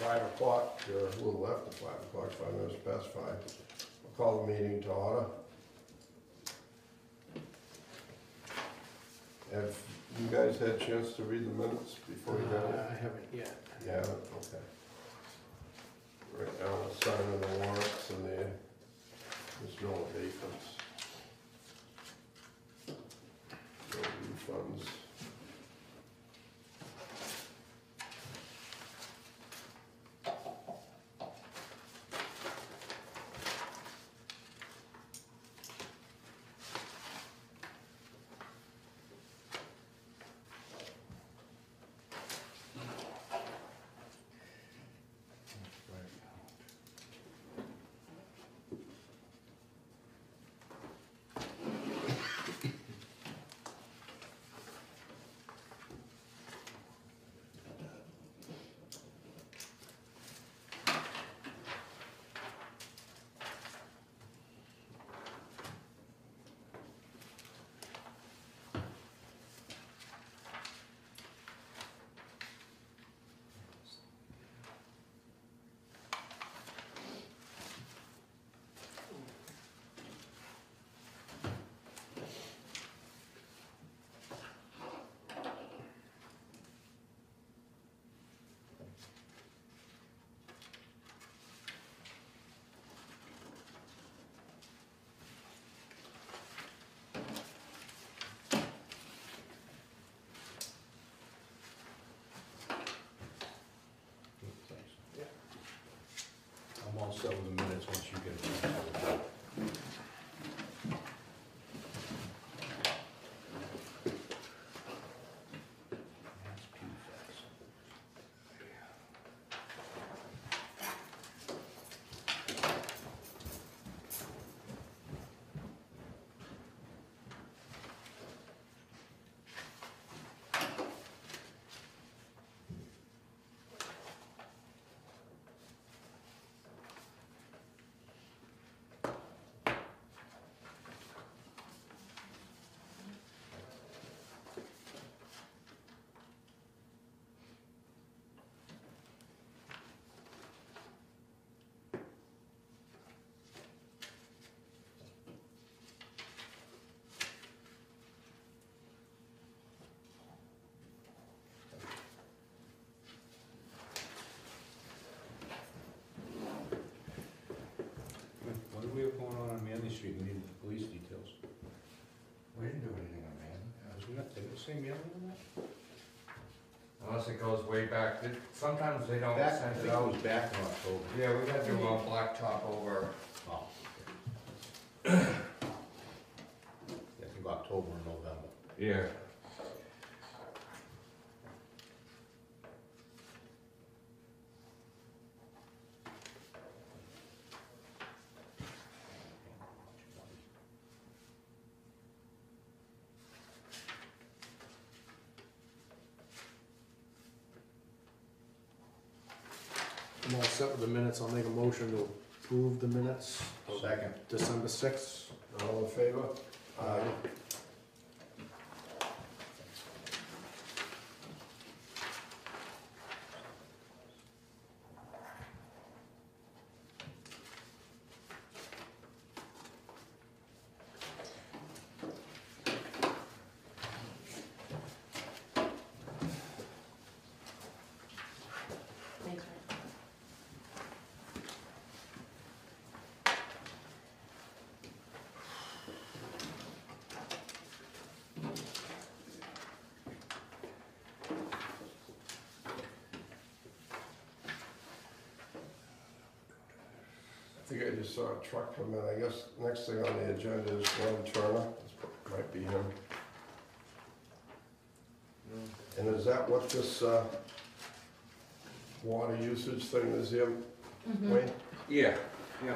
5 o'clock, or a little after 5 o'clock, 5 minutes past 5. I'll call the meeting to order. Have you guys had a chance to read the minutes before you got it? I haven't yet. Yeah, okay. Right now, the sign of the warrants and there's no abatements. No refunds. I'm all set with the minutes once you get it. What do we have going on Manley Street? We needed the police details. We didn't do anything on Manley. Wasn't that, did it say Manley on that? Unless it goes way back. Sometimes they don't Back, I send think it it out. was back in October. Yeah, we got to do a blacktop over. Oh. I think October and November. Yeah. I'm all set with the minutes. I'll make a motion to approve the minutes. of Second. December 6th. All in favor? Aye. Thanks, Rick. I think I just saw a truck come in. I guess next thing on the agenda is Glenn Turner. This might be him. And is that what this water usage thing is here, Wayne? Yeah, yeah.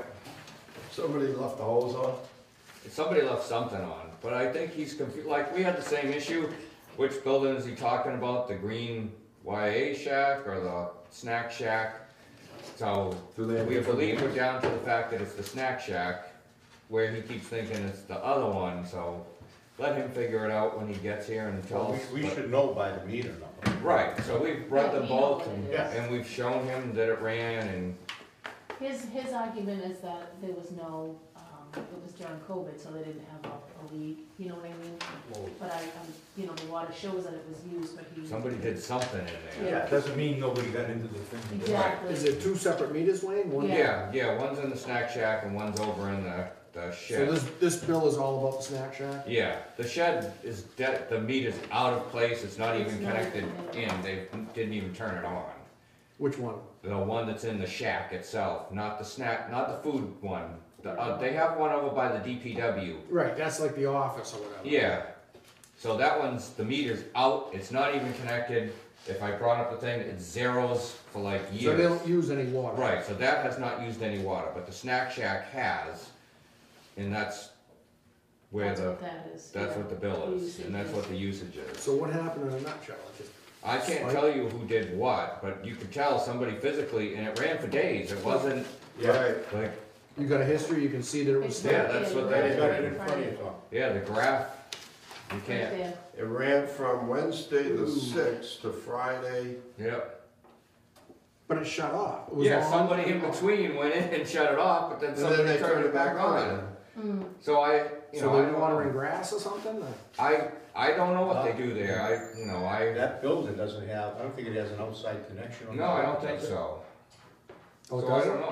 Somebody left the hose on? Somebody left something on, but I think he's confused. Like, we had the same issue. Which building is he talking about? The green YA shack or the snack shack? So we believe we're down to the fact that it's the snack shack, where he keeps thinking it's the other one. So let him figure it out when he gets here and tell us. We should know by the meter number. Right, so we've read Yeah, them we know both what and, it is. and we've shown him that it ran and, His argument is that there was no, it was during COVID, so they didn't have a leak, you know what I mean? Well, But you know, the water shows that it was used, but he. somebody did something in there. yeah, it doesn't mean nobody got into the thing. Exactly. Is it two separate meters, Wayne? One- Yeah, one's in the snack shack and one's over in the So shed. this bill is all about the snack shack? Yeah, the shed is the meter's out of place, it's not even It's not connected even- in, they didn't even turn it on. Which one? The one that's in the shack itself, not the snack, not the food one. They have one over by the DPW. Right, that's like the office or whatever. Yeah, so that one's, the meter's out, it's not even connected. If I brought up the thing, it zeros for like So they years. don't use any water? Right, so that has not used any water, but the snack shack has, and that's where That's the, what that is. that's yeah. what the bill The is, usage and that's is. what the usage is. So what happened in a nutshell? It just- I can't tell you who did what, but you could tell somebody physically, and it ran for days, it wasn't Right, like, You got a history, you can see that it was It's there? Yeah, that's what right they You there got it in front of you, Tom. yeah, the graph, you Right can't, there. it ran from Wednesday the 6th to Friday. yep. But it shut off. It was Yeah, on. somebody in between went in and shut it off, but then And then somebody they turned it back on. Mm. So I, you So know, I they're don't watering know. grass or something? or- I don't know what they do there, That building doesn't have, I don't think it has an outside connection on it. no, I don't think so. Oh, it So I doesn't? don't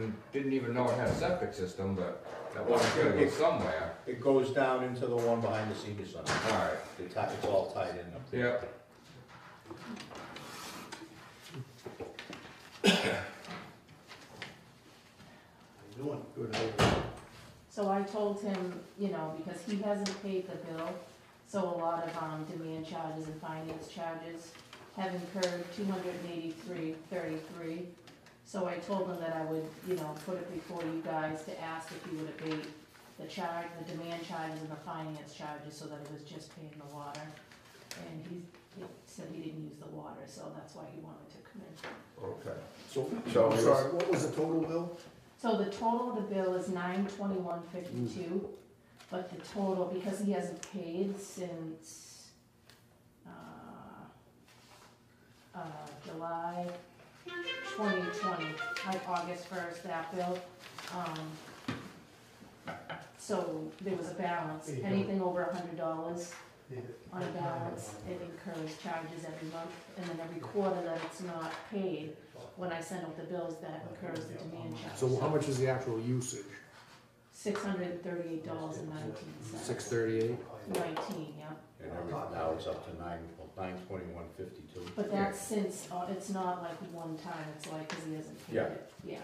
know, didn't even know it had a septic system, but that wasn't gonna go somewhere. It goes down into the one behind the senior center. Alright, It's all tied in up there. yep. Good. So I told him, you know, because he hasn't paid the bill, so a lot of, demand charges and finance charges have incurred $283.33. So I told him that I would, you know, put it before you guys to ask if he would abate the demand charges and the finance charges, so that it was just paying the water. And he said he didn't use the water, so that's why he wanted to come in. Okay. So, So I'm it was- sorry, what was the total bill? So the total of the bill is $921.52, but the total, because he hasn't paid since, July 2020, like August 1st, that bill. So there was a balance, anything over $100 on a balance, it incurs charges every month, and then every quarter that it's not paid, when I send out the bills, that incurs the demand charge. So how much is the actual usage? $638.19. 638? 19, yeah. And now it's up to 921.52. But that's since, it's not like one time, it's like, cause he hasn't paid Yeah. it, yeah.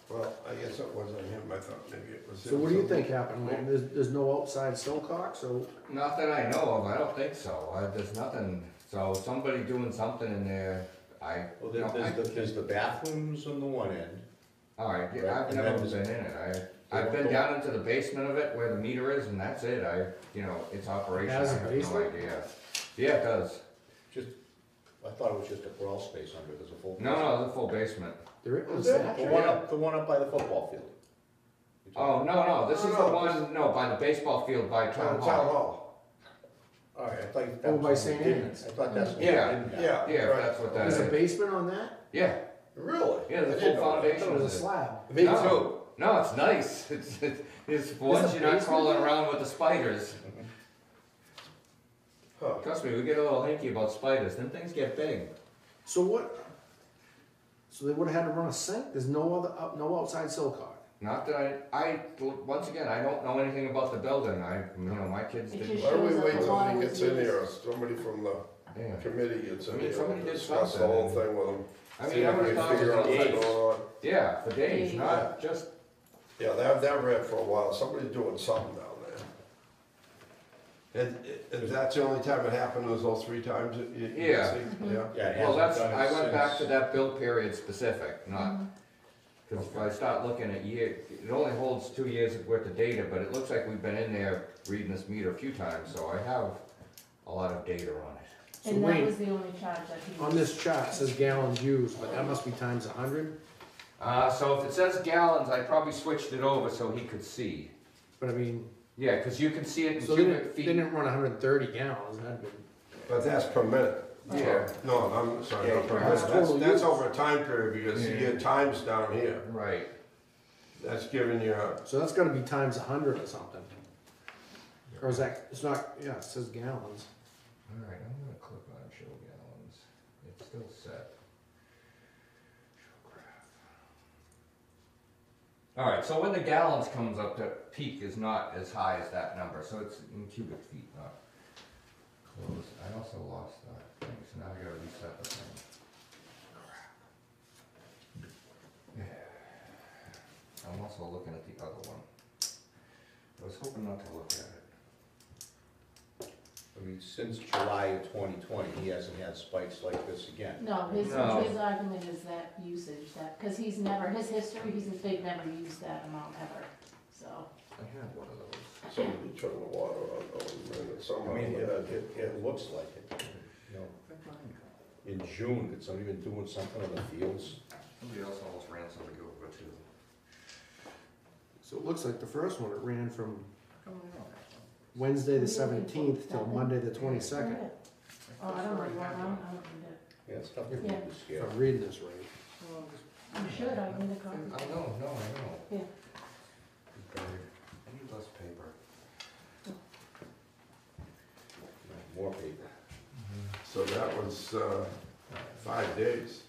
Well, I guess it wasn't him, I thought maybe it was him. So what do you think happened, Wayne? There's no outside stillcock, so Not that I know of, I don't think so, there's nothing, so somebody doing something in there, Well, you know, there's the bathrooms on the one end. alright, Right, I've and never then been in it, I've Go- been go- down into the basement of it where the meter is, and that's it, it's operational, I Has a have no basement? idea. Yeah, it does, I thought it was just a crawl space under, there's a full. no, the full basement. there is. Is it? The one up by the football field. Oh, no, this is the No, one, no, by the baseball field by town Town hall. hall. All right, I thought. Oh, by St. Anne's. I thought that's. what Yeah. it didn't have. Yeah. Yeah, right. that's what that There's a is. basement on that? Yeah, Really? yeah, the I full didn't know that. I foundation thought it was a is it. slab. Me No. too. No, it's nice. It's ones a you're not basement crawling there? around with the spiders. Huh. Trust me, we get a little hinky about spiders. Them things get big. So what? So they would've had to run a sink? There's no no outside stillcock? Not that once again, I don't know anything about the building. My kids It didn't. just Why don't we shows that wait the till water he was gets in used. here, or somebody from the Yeah. committee gets I in mean, here, somebody and did discuss the something. whole thing with him. I See mean, I if we would can have thought it figure out was what's days. going on. Yeah, for days, Days. not just. Yeah, that ran for a while, somebody's doing something down there. And that's the only time it happened, was those 3 times you Yeah. see? Mhm. Yeah. Yeah, it Well, hasn't done it I went back to since- that bill period specific, not. Mhm. Because if I start looking at year, it only holds 2 years worth of data, but it looks like we've been in there reading this meter a few times, so I have a lot of data on it. So And that Wayne, was the only charge that he. on this chart, it says gallons used, but that must be times 100? So if it says gallons, I probably switched it over so he could see. But I mean, Yeah, cause you can see it in so they cubic didn't, feet. run 130 gallons, that'd be. But that's per minute. Yeah, No, I'm sorry, not per That's minute. total That's use. over a time period because you get times down here. right. That's giving you a, So that's gotta be times 100 or something. Or is that, it's not, yeah, it says gallons. Alright, I'm gonna click on show gallons. It's still set. Show graph. Alright, so when the gallons comes up, the peak is not as high as that number, so it's in cubic feet, not close. I also lost that thing, so now I gotta reset the thing. I'm also looking at the other one. I was hoping not to look at it. I mean, since July of 2020, he hasn't had spikes like this again. No, No. his argument is that usage, that, cause he's never, his history, they've never used that amount ever, so. I had one of those. somebody turned the water on, and I somehow. mean, it looks like it, you know. In June, had somebody been doing something on the fields? Somebody else almost ran somebody over too. So it looks like the first one, it ran from How come I don't have Wednesday the We really 17th till that Monday the one? 22nd. Oh, I don't know, you want one? I don't need it. Yeah, it's tough to read this If scale. I'm reading this right. You should, I need a copy. I know, I know. Yeah. I need less paper. More paper. So that was, 5 days.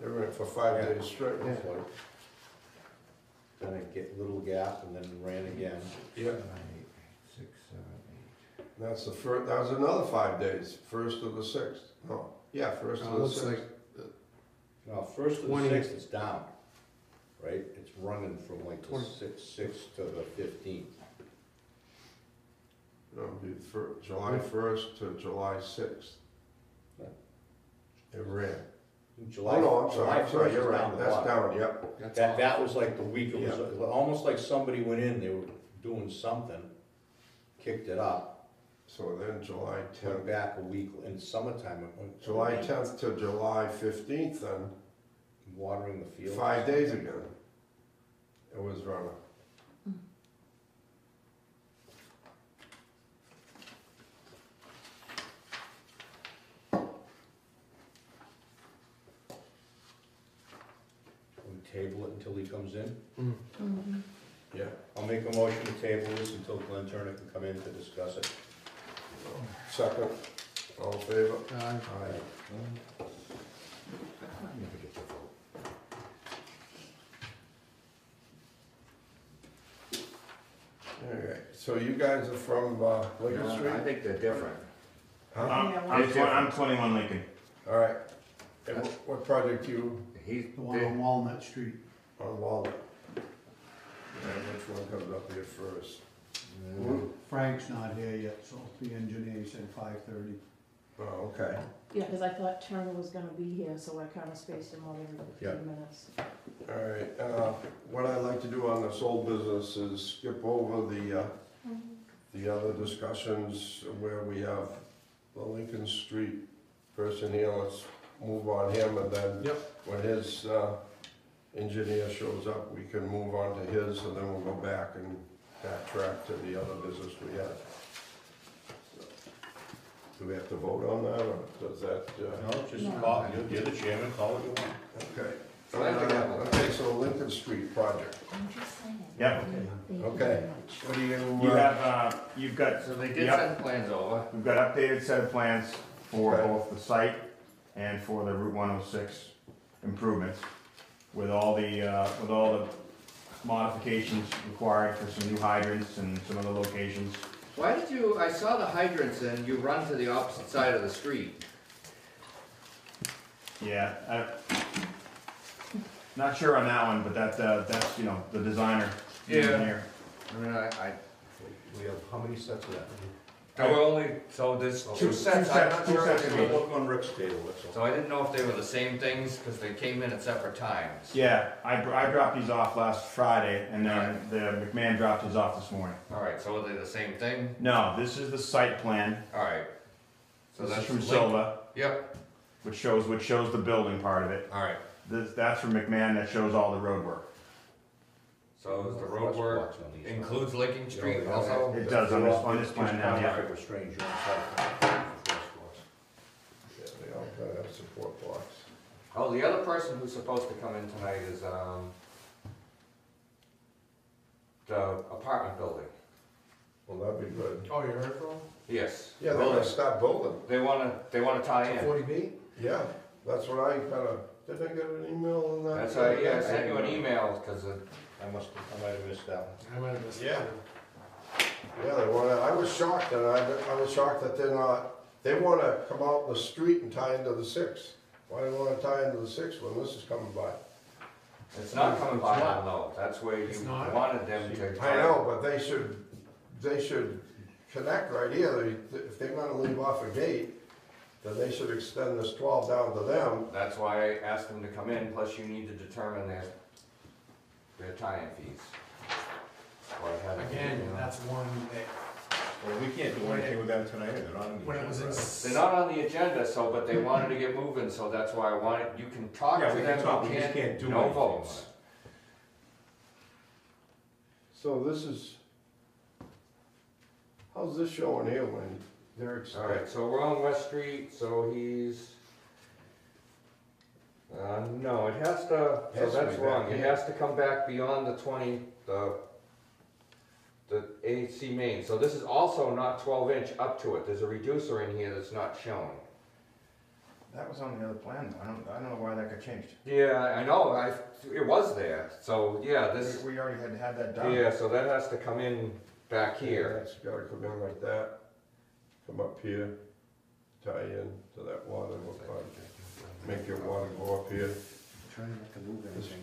They ran for 5 Yeah. days straight. Yeah. Then it get little gap and then ran again. Yeah, 9, 8, 6, 7, 8. that's the first, that was another 5 days, first to the 6th. No, yeah, first to It the looks 6th. like, No, first to the 20. 6th, it's down, right? It's running from like the 20. 6th to the 15th. No, it'd be July 1st to July 6th. Yeah. It ran. July, Oh, no, I'm July sorry, 1st you're is right, down the that's bottom. down, yep. that's That was like the week, it was Yeah. almost like somebody went in, they were doing something, kicked it up, So then July went 10th, back a week, in summertime, it went. July 10th to July 15th then, Watering the field. 5 days again. It was running. We table it until he comes in. Mm. Mhm. Yeah. I'll make a motion to table this until Glenn Turner can come in to discuss it. Second, all in favor? Aye. Alright, so you guys are from Lincoln I Street? think they're different. Huh? Yeah, I'm 21 Lincoln. Alright, and what project you He's, The one on Walnut Street. on Walnut? And which one comes up here first? Frank's not here yet, so the engineer said 5:30. Oh, okay. Yeah, cause I thought Turner was gonna be here, so I kinda spaced him out every Yeah. 15 minutes. Alright, what I'd like to do on this old business is skip over the other discussions where we have the Lincoln Street person here. Let's move on him, and then Yep. when his engineer shows up, we can move on to his, and then we'll go back and backtrack to the other business we had. Do we have to vote on that, or does that, No, just No. call, you're the chairman, call what you want. okay. So I think that will- Okay, so Lincoln Street project, I'm just saying. Yep. Thank you Okay. very much. what do you? You have, you've got, So they did Yep. send plans over. we've got updated set of plans for Okay. both the site and for the Route 106 improvements with all the modifications required for some new hydrants and some other locations. Why did you, I saw the hydrants and you run to the opposite side of the street. Yeah, not sure on that one, but that's, you know, the designer, the Yeah. engineer. I mean, We have, how many sets of that? there were only, so there's two sets, I'm not two sure. sets if of they We'll were- look on Rick's table, that's all. So I didn't know if they were the same things, cause they came in at separate times. Yeah, I dropped these off last Friday, and then the McMahon dropped his off this morning. Alright, so are they the same thing? No, this is the site plan. Alright. So This is that's from linked- Silva, Yep, which shows the building part of it. alright. That's from McMahon that shows all the road work. So is the road work includes Lincoln Street also? It does on this plan now, yeah. Traffic restraints, you don't Yeah, they all gotta have support blocks. Oh, the other person who's supposed to come in tonight is, the apartment building. Well, that'd be good. Oh, you heard from Yes. Yeah, they're gonna start building. They wanna tie in. 40B? Yeah, that's what I kinda, did I get an email on that? That's, yeah, I sent you an email, cause I might have missed that one. I might have missed it. Yeah. Yeah, they wanna, I was shocked, and I was shocked that they're not, they wanna come out in the street and tie into the 6. Why do they wanna tie into the 6 when this is coming by? it's not coming by It's now, no, that's where It's you not? wanted them to. I know, but they should connect right here. If they're gonna leave off a gate, then they should extend this 12 down to them. That's why I asked them to come in, plus you need to determine their tie-in fees. So I had to, Again, you know. that's one that, Well, we can't do anything with them tonight, they're not on the when it was in. agenda. They're not on the agenda, so, but they wanted to get moving, so that's why I wanted, you can talk to Yeah, we them, can talk, you we just can't do no anything. votes. So this is, how's this showing here when they're Alright, so we're on West Street, so he's, no, it has to, so Has to that's be wrong, back it here. has to come back beyond the 20, the AC main, so this is also not 12-inch up to it, there's a reducer in here that's not shown. That was on the other plan, I don't know why that got changed. Yeah, I know, it was there, so, yeah, this, We already had that done. yeah, so that has to come in back here. That's gotta come in like that, come up here, tie in to that water, make your water go up here.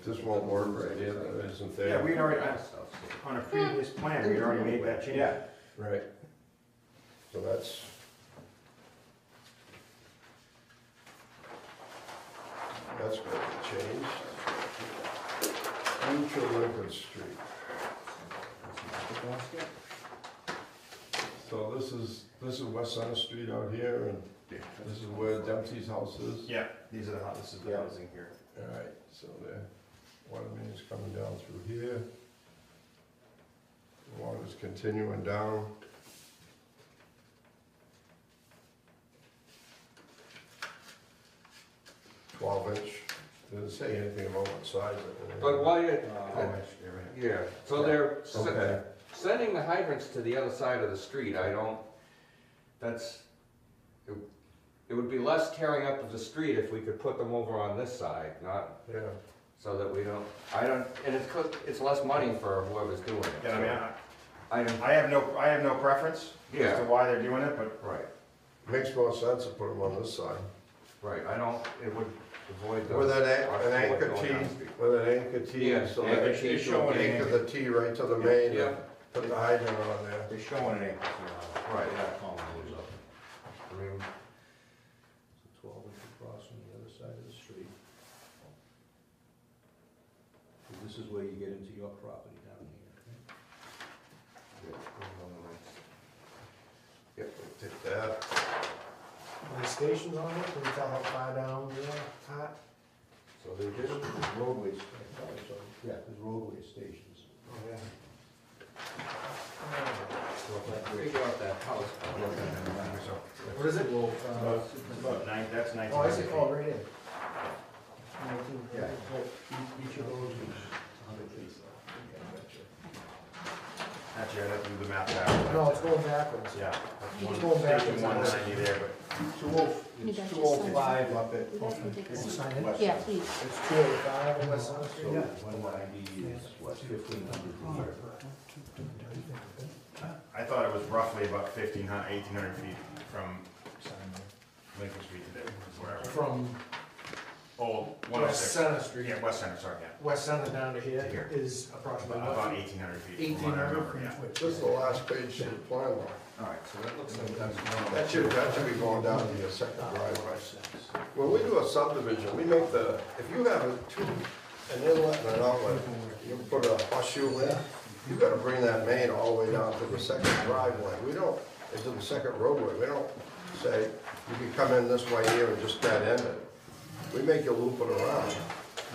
This won't work right here, that isn't there. Yeah, we'd already, on a previous plan, we'd already made that change. Yeah. Right. So that's. That's going to change. Neutral Lincoln Street. So this is West Center Street out here, and this is where Dempsey's house is. Yeah, this is the housing here. Alright, so the water main is coming down through here. The water's continuing down. $12-inch, didn't say anything about what size it is. But while you're, Oh, yeah, so they're Okay. sending the hydrants to the other side of the street, it would be less tearing up of the street if we could put them over on this side, not, Yeah, so that we don't, and it's less money for whoever's doing it. Yeah, I mean, I don't, I have no preference as Yeah. to why they're doing it, but right, makes more sense to put them on this side. right, it would avoid the. With an what's anchor going T, on the street. with an anchor T, Yeah, so anchor that T, you showing anchor the T right to the main, Yeah. and put the hydrant on there. They're showing an acre now. Right. That column goes up. I mean, So 12-inch across on the other side of the street. So this is where you get into your property down here. Yep, we'll take that. Are the stations on it? Can you tell how far down they are, Pat? so they did, There's roadways, yeah, there's roadway stations. Oh, yeah. figure out that house. What is it? it's about that's 19. Oh, I see, oh, right in. Yeah. Each of those is 100 feet. Actually, I'd have to do the math back. No, it's going backwards. Yeah. It's going backwards. Station 190 there, but It's 205 up at, Sign it. Yeah, please. It's 205 on West Center Street? So 190 is what, 1,500 feet? I thought it was roughly about 1,800 feet from Lincoln Street to there, wherever. From Oh, West 106. Center Street, Yeah, West Center, sorry, yeah. West Center down to here To here. is approximately About what? 1,800 feet. from what I 1,800 remember, yeah. This is the last page of the plan, though. Alright, so that looks like that's. That should be going down to your second driveway. When we do a subdivision, we make if you have an inlet and an outlet, you put a horseshoe in, you gotta bring that main all the way down to the second driveway. We don't, into the second roadway, we don't say, you can come in this way here and just dead end it. We make you loop it around.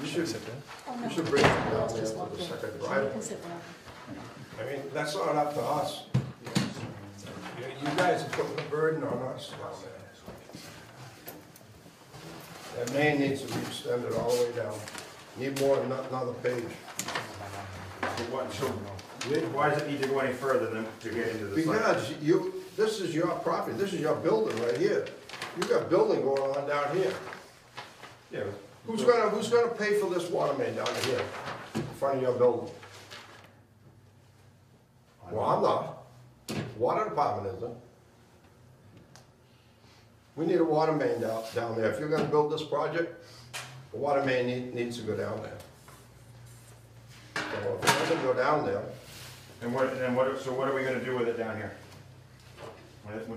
You should bring it down there to the second driveway. I mean, that's not up to us. You guys are putting the burden on us down there. That main needs to be extended all the way down. Need more than another page. Why does it need to go any further than to get into the site? Because this is your property, this is your building right here. You got building going on down here. Yeah. Who's gonna pay for this water main down here, in front of your building? Well, I'm not. Water department isn't. We need a water main down there. If you're gonna build this project, the water main needs to go down there. So if it doesn't go down there, So what are we gonna do with it down here?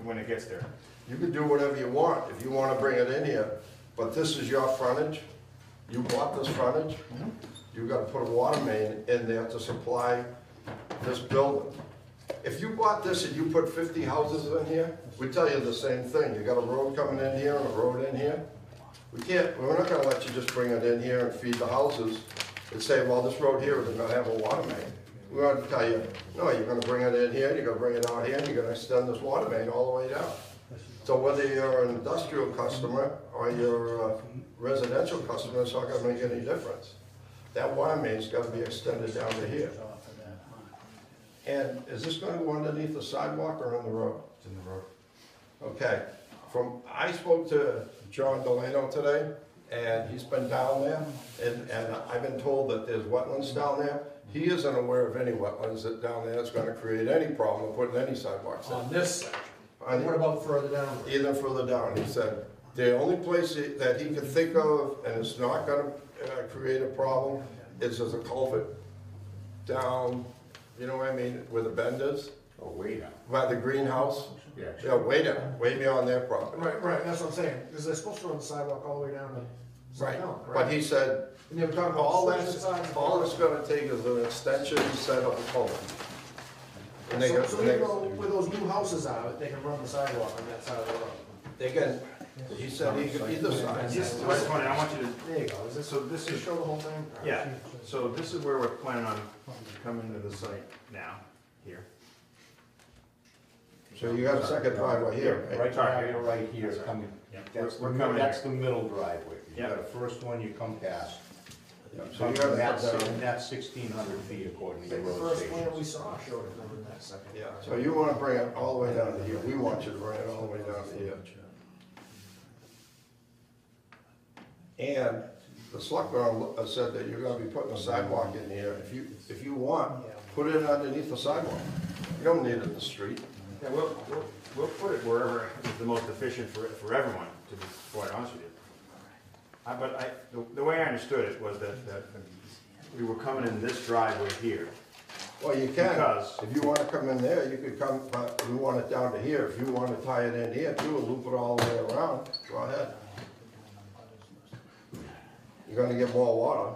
When it gets there? you can do whatever you want. If you wanna bring it in here, but this is your frontage. You bought this frontage. You gotta put a water main in there to supply this building. If you bought this and you put 50 houses in here, we tell you the same thing. You got a road coming in here and a road in here. We're not gonna let you just bring it in here and feed the houses and say, well, this road here is gonna have a water main. We're gonna tell you, no, you're gonna bring it in here, you're gonna bring it out here, and you're gonna extend this water main all the way down. So whether you're an industrial customer or you're a residential customer, it's not gonna make any difference. That water main's gotta be extended down to here. And is this gonna go underneath the sidewalk or on the road? It's in the road. Okay, I spoke to John Delano today, and he's been down there, and I've been told that there's wetlands down there. He isn't aware of any wetlands that down there that's gonna create any problem with putting any sidewalks in. On this section. On What about further down? Even further down, he said, the only place that he could think of, and it's not gonna create a problem, is there's a culvert down, you know what I mean, where the bend is, Oh, way down. by the greenhouse. Yeah. Yeah, way down, way beyond their property. Right, that's what I'm saying, because they're supposed to run the sidewalk all the way down to Right, South Elm, but correct? he said, And they were talking about all switching that's, sides. all it's gonna take is an extension set of the culvert. And they So got, even though where those new houses are, they can run the sidewalk on that side of the road. they can, he said he could either side. Just, what's funny, I want you to, There you go, is this, so this just is, show the whole thing? yeah, so this is where we're planning on coming to the site now, here. So you got a second driveway here, right? Right now, you're right here, coming, Yeah. we're coming, that's the middle driveway. You Yeah. got a first one you come past. So you gotta That's, put down, and that's 1,600 feet according I to the think the road first plan we station. saw showed it over in that second. yeah, so you wanna bring it all the way down to here, we want you to bring it all the way down to here. And the selectmen said that you're gonna be putting a sidewalk in here, if you want, put it underneath the sidewalk. You don't need it in the street. Yeah, we'll put it wherever is the most efficient for everyone, to be quite honest with you. The way I understood it was that we were coming in this driveway here. Well, you can, Because- if you wanna come in there, you could come, but we want it down to here, if you wanna tie it in here too, and loop it all the way around, go ahead. You're gonna get more water.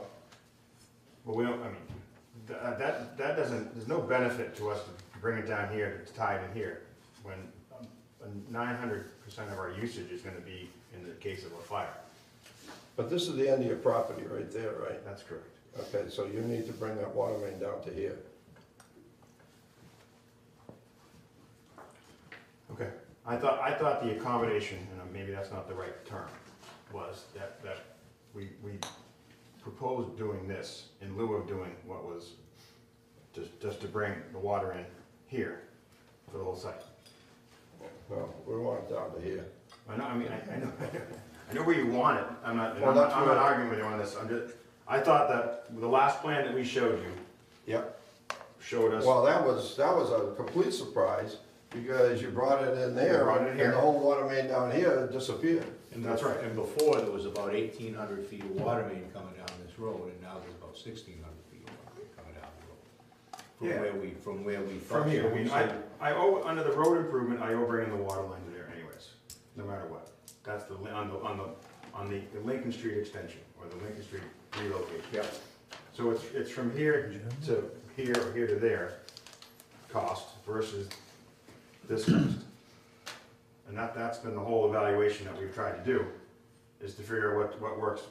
But we don't, I mean, that doesn't, there's no benefit to us to bring it down here, to tie it in here, when 900% of our usage is gonna be in the case of a fire. But this is the end of your property right there, right? That's correct. Okay, so you need to bring that water main down to here. Okay. I thought the accommodation, and maybe that's not the right term, was that we proposed doing this in lieu of doing what was just to bring the water in here for the whole site. No, we want it down to here. I know, I know where you want it, I'm not arguing with you on this, I thought that the last plan that we showed you Yep. showed us. Well, that was a complete surprise, because you brought it in there, Brought it in and here. the whole water main down here disappeared. And That's right. And before, there was about 1,800 feet of water main coming down this road, and now there's about 1,600 feet of water main coming down the road. Yeah. From where we thought. From here, so we I said- owe, under the road improvement, I owe bringing the water line to there anyways, no matter what. That's on the Lincoln Street extension, or the Lincoln Street relocation. Yeah. So it's from here to here, or here to there, cost versus this cost. And that's been the whole evaluation that we've tried to do, is to figure out what works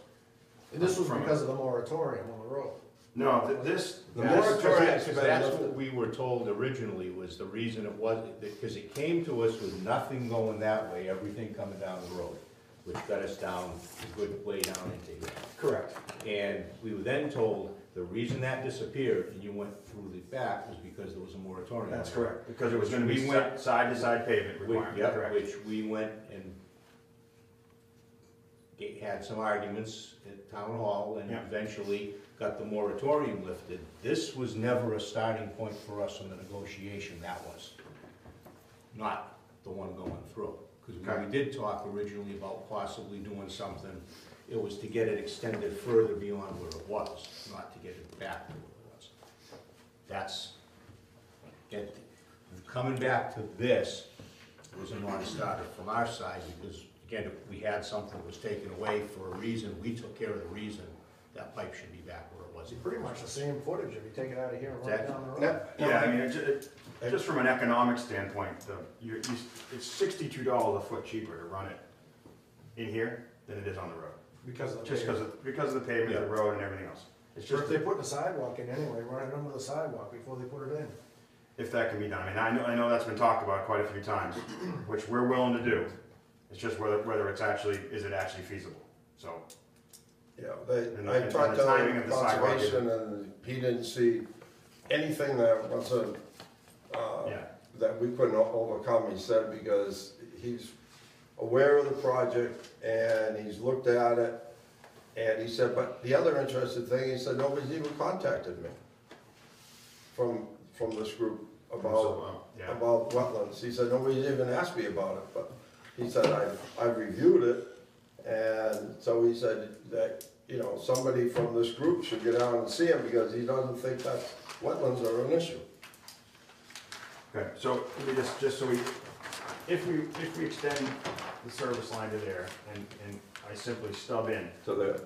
And this was From- because of the moratorium on the road. No, this, The this, moratorium- Because that's what we were told originally, was the reason it was, because it came to us with nothing going that way, everything coming down the road, which got us down a good way down into here. correct. And we were then told the reason that disappeared and you went through the back was because there was a moratorium. That's correct, because it was gonna be We went- side-to-side pavement requirement, Yep, correct. which we went and had some arguments at town hall and Yeah. eventually got the moratorium lifted. This was never a starting point for us in the negotiation, that was, not the one going through. Because when Okay. we did talk originally about possibly doing something, it was to get it extended further beyond where it was, not to get it back to where it was. That's, it, coming back to this was a non-starter from our side, because again, if we had something that was taken away for a reason, we took care of the reason, that pipe should be back where it was. It's pretty much the same footage if you take it out of here and run it Exactly. down the road. Yeah, I mean, just from an economic standpoint, it's $62 a foot cheaper to run it in here than it is on the road. Because of the. Just because of the pavement, the road and everything else. It's Or just, if they put the sidewalk in anyway, run it under the sidewalk before they put it in. if that can be done. I mean, I know that's been talked about quite a few times, which we're willing to do. It's just whether it's actually, is it actually feasible? So, Yeah, And I the talked to timing of the sidewalk conservation and he didn't see anything that wasn't, yeah, that we couldn't overcome, he said, because he's aware of the project and he's looked at it. And he said, but the other interesting thing, he said, nobody's even contacted me from this group about, yeah. about wetlands. He said, nobody's even asked me about it, but he said, I've reviewed it. And so he said that, you know, somebody from this group should get out and see him because he doesn't think that wetlands are an issue. Okay, so let me just so if we extend the service line to there and I simply stub in, So that,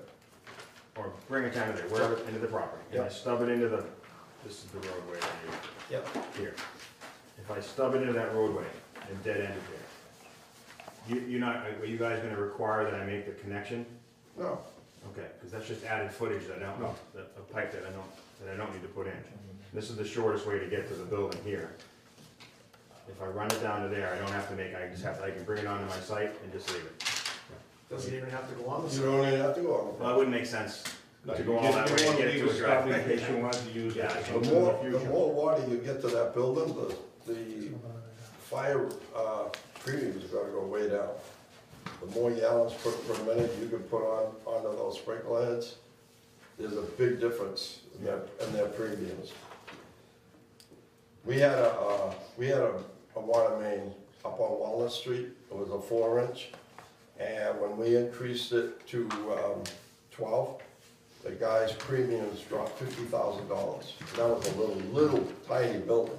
or bring it down to there, wherever, into the property, and I Yeah. stub it into this is the roadway right yeah, here. If I stub it into that roadway and dead end it there, are you guys gonna require that I make the connection? no, Okay, because that's just added footage that I don't, a pipe that I don't need to put in. This is the shortest way to get to the building here. If I run it down to there, I don't have to make, I can bring it onto my site and just leave it. Doesn't even have to go on the you side. don't even have to go on Well, it wouldn't make sense No, to you go all that way didn't and want get to it leave to a a stub in driveway. case you wanted to use it. Yeah, for the something more, in the future. more water you get to that building, the fire, premium's gonna go way down. The more gallons per minute you can put onto those sprinkler heads, there's a big difference in their premiums. We had a water main up on Walnut Street, it was a 4-inch, and when we increased it to 12, the guy's premiums dropped $50,000. That was a little tiny building.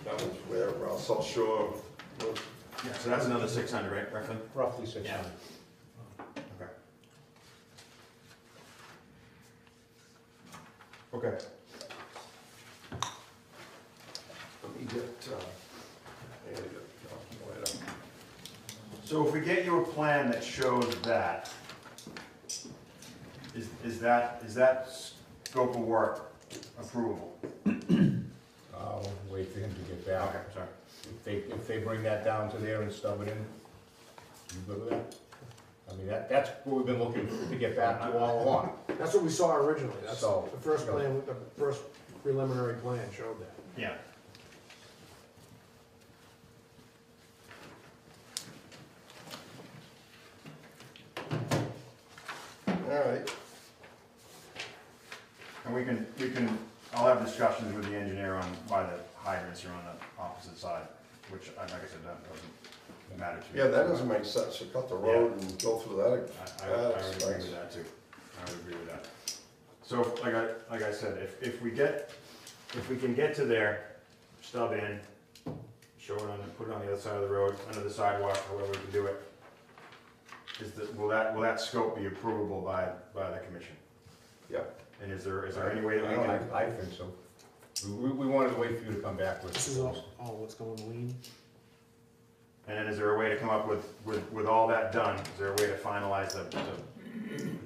That was where South Shore was. Yeah, so that's another 600, right, roughly? Roughly 600. Okay. Okay. Let me get, I gotta get the calculator. So if we get you a plan that shows that, is that scope of work approvable? I'll wait for him to get back. Okay, sorry. If they bring that down to there and stub it in, you good with that? I mean, that's what we've been looking to get back to all along. That's what we saw originally. That's So- the first plan, the first preliminary plan showed that. Yeah. All right, And we can, I'll have discussions with the engineer on why the hydrants are on the opposite side, which, like I said, that doesn't matter to me. yeah, that doesn't make sense, to cut the road and go through that. I would agree with that too. I would agree with that. So, like I said, if we can get to there, stub in, show it on, put it on the other side of the road, under the sidewalk, however we can do it, will that scope be approvable by the commission? Yeah. And is there any way that we can? I think so. We wanted to wait for you to come back with. This is all what's going lean. And then is there a way to come up with all that done, is there a way to finalize the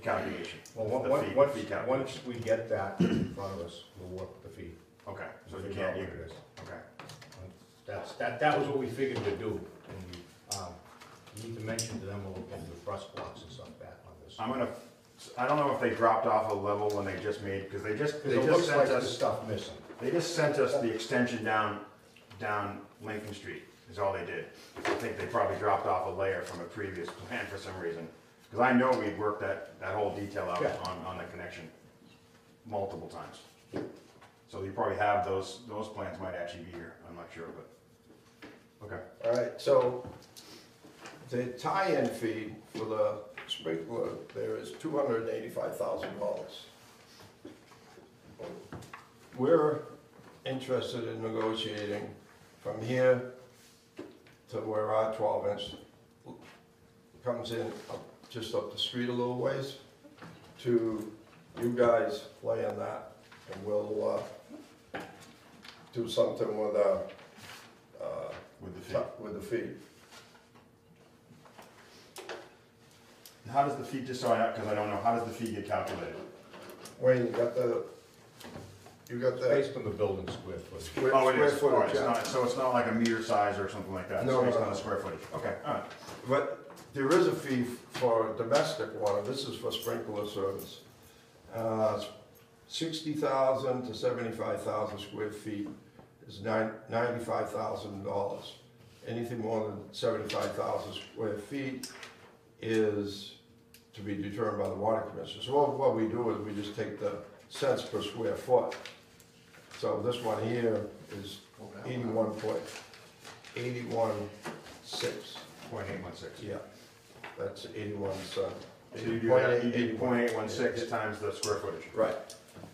calculation? Well, The once, fee- once, fee calculation. once we get that in front of us, we'll work the fee. Okay, so you Figure out can't, you, what it is. okay. That was what we figured to do. And we need to mention to them we'll look into the brush blocks and stuff back on this. I don't know if they dropped off a level when they just made, because they just Because it looks like sent there's us, stuff missing. they just sent us the extension down Lincoln Street, is all they did. I think they probably dropped off a layer from a previous plan for some reason. Because I know we'd worked that whole detail out Yeah. on the connection multiple times. So you probably have those plans might actually be here, I'm not sure, but, okay. All right, so the tie-in fee for the sprinkler there is $285,000. We're interested in negotiating from here to where our 12-inch comes in, just up the street a little ways, to you guys laying that, and we'll do something with With the fee. with the fee. How does the fee, just so I know, because I don't know, how does the fee get calculated? Wayne, you got the Based on the building square footage. square Oh, it square is, oh, footage, it's yeah. not, so it's not like a meter size or something like that? No, It's based no, on no. the square footage, okay, all right. But there is a fee for domestic water, this is for sprinkler service. 60,000 to 75,000 square feet is $95,000. Anything more than 75,000 square feet is to be determined by the water commissioner. So what we do is we just take the cents per square foot. So this one here is 81.816. 0.816. Yeah, that's 81 cents. So you do that, you do 0.816 times the square footage. Right,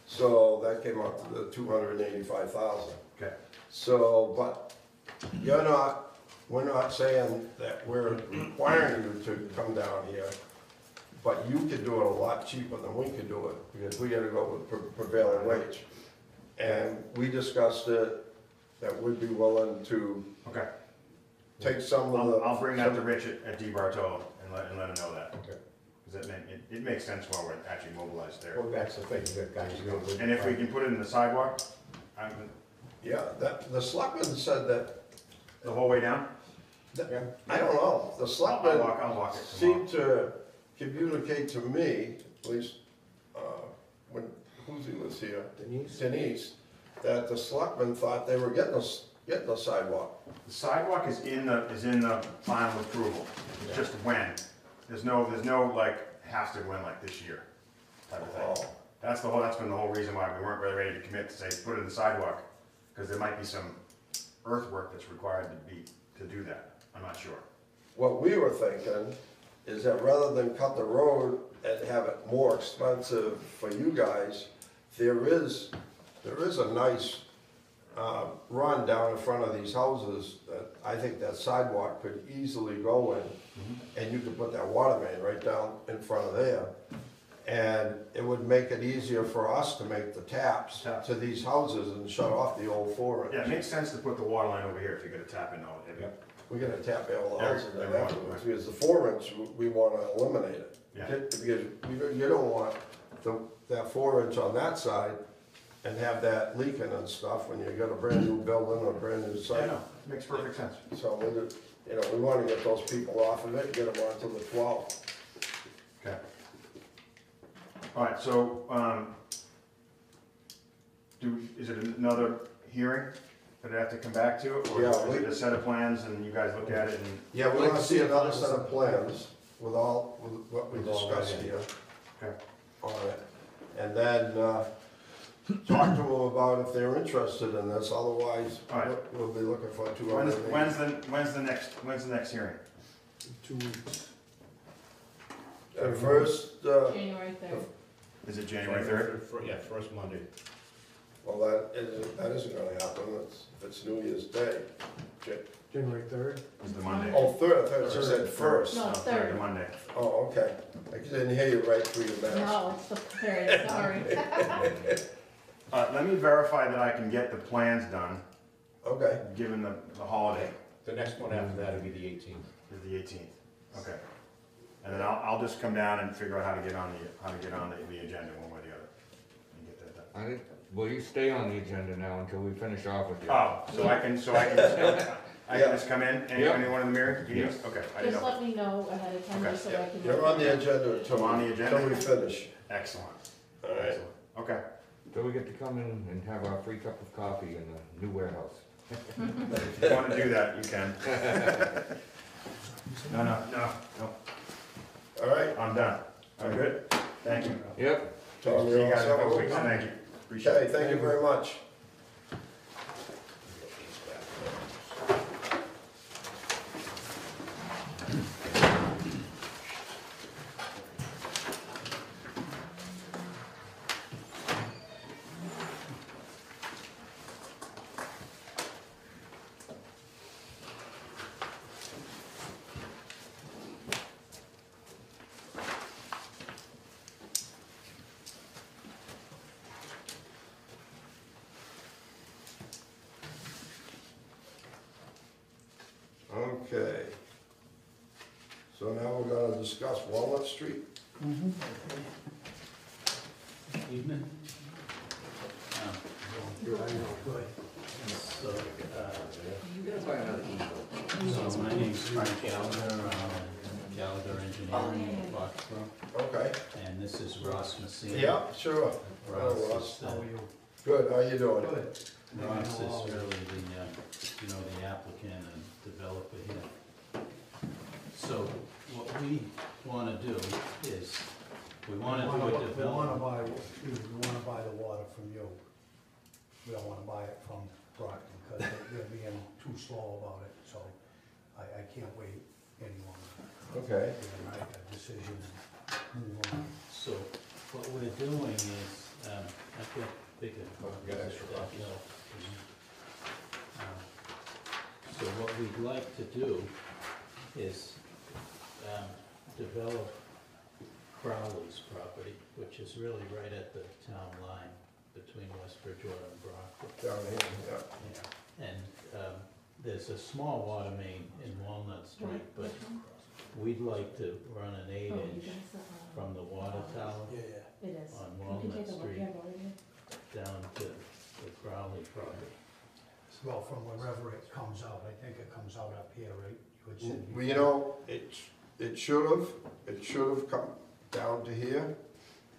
so that came up to the 285,000. Okay. So, but we're not saying that we're requiring you to come down here, but you could do it a lot cheaper than we could do it, because we gotta go with prevailing wage. And we discussed it, that we'd be willing to Okay. take some of the. I'll bring that to Rich at D. Bartolo and let him know that. Okay. Because it makes sense while we're actually mobilized there. Well, that's the thing, that guys are gonna. And if we can put it in the sidewalk, Yeah, the selectmen said that, the whole way down? I don't know, the selectmen I'll walk it seemed tomorrow. to communicate to me, at least, when, who's he was here? Denise, that the selectmen thought they were getting a sidewalk. The sidewalk is in the final approval. It's just when. There's no like, has to win like this year type of thing. Oh. That's been the whole reason why we weren't really ready to commit to say, put it in the sidewalk. Because there might be some earthwork that's required to do that. I'm not sure. What we were thinking is that rather than cut the road and have it more expensive for you guys, there is a nice run down in front of these houses that I think that sidewalk could easily go in, and you could put that water main right down in front of there. And it would make it easier for us to make the taps to these houses and shut off the old 4-inch. Yeah, it makes sense to put the water line over here if you're gonna tap in all of it. Yep. We're gonna tap all the houses in Everyone, afterwards, because the 4-inch, we wanna eliminate it. Yeah. Because you don't want that 4-inch on that side and have that leaking and stuff when you got a brand new building or a brand new Yeah, site. no, it makes perfect sense. So we wanna get those people off of it, get them onto the 12. Okay. All right, so, is it another hearing that I have to come back to? Or Yeah, is it a set of plans and you guys look at it and, Yeah, we wanna see another set of plans with what we With all discussed that in. here okay, on it. And then, talk to them about if they're interested in this, otherwise, All right. we'll be looking for when's the next hearing? 2 weeks. First, January 3rd. Is it January 3rd? Yeah, first Monday. well, that isn't gonna happen, if it's New Year's Day. January 3rd. Is the Monday? Oh, third, I thought you said first. No, The third. Monday. Oh, okay, I didn't hear you right through your mask. No, it's the 3rd, sorry. Let me verify that I can get the plans done, Okay, given the holiday. The next one after that would be the 18th. Is the 18th, okay. And then I'll just come down and figure out how to get on the agenda one way or the other. And get that done. Will you stay on the agenda now until we finish off with you? Oh, so I can just come in, Yeah. anyone in the mirror? Yes. Okay, I didn't Just know. let me know ahead of time, Okay. just so I can. You're on the agenda I'm until, on the agenda? until we finish. Excellent. All right. Excellent. Okay. So we get to come in and have our free cup of coffee in the new warehouse. If you wanna do that, you can. No. All right, I'm done. I'm good. Thank you. Yep. Tom, See you're you all guys in a set couple with weeks. it? Thank you. Appreciate Okay, it. thank you very much. Okay. So now we're gonna discuss Walnut Street. Evening. So my name's Frank Gallagher, Gallagher Engineering in Foxborough, Okay. and this is Ross Messina. Yeah, sure. Ross Ross. is, Good, how you doing? Ross is really the applicant and developer here. So what we wanna do is, we wanna do a We wanna development. buy, we wanna buy the water from you. We don't wanna buy it from Brockton, because they're being too slow about it, so I can't wait any longer. Okay. We're gonna make a decision and move on. So what we're doing is, I've got bigger copies got of extra that copies. note. So what we'd like to do is develop Crowley's property, which is really right at the town line between West Bridgewater and Brockton. Down here, yeah. And there's a small water main in Walnut Street, but we'd like to run an 8-inch from the water tower Yeah. It is. on You can Walnut take a look, Street yeah, go ahead. down to the Crowley property. Well, from wherever it comes out, I think it comes out up here, right? You had said Well, you know, it should have come down to here,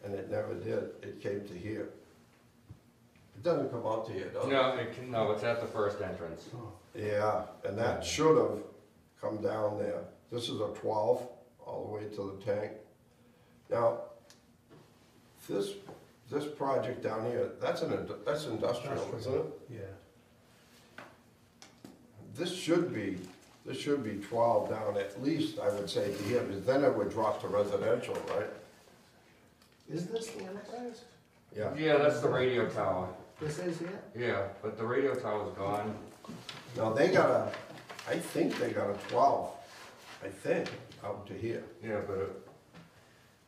and it never did. It came to here. It doesn't come out to here, does it? No, it's at the first entrance. Oh, Yeah, and that should have come down there. This is a 12, all the way to the tank. Now, this project down here, that's industrial, isn't it? yeah. This should be 12 down at least, I would say, to here, because then it would drop to residential, right? Is this the enterprise? Yeah. Yeah, that's the radio tower. This is it? Yeah, but the radio tower's gone. Now, I think they got a 12, I think, out to here. Yeah, but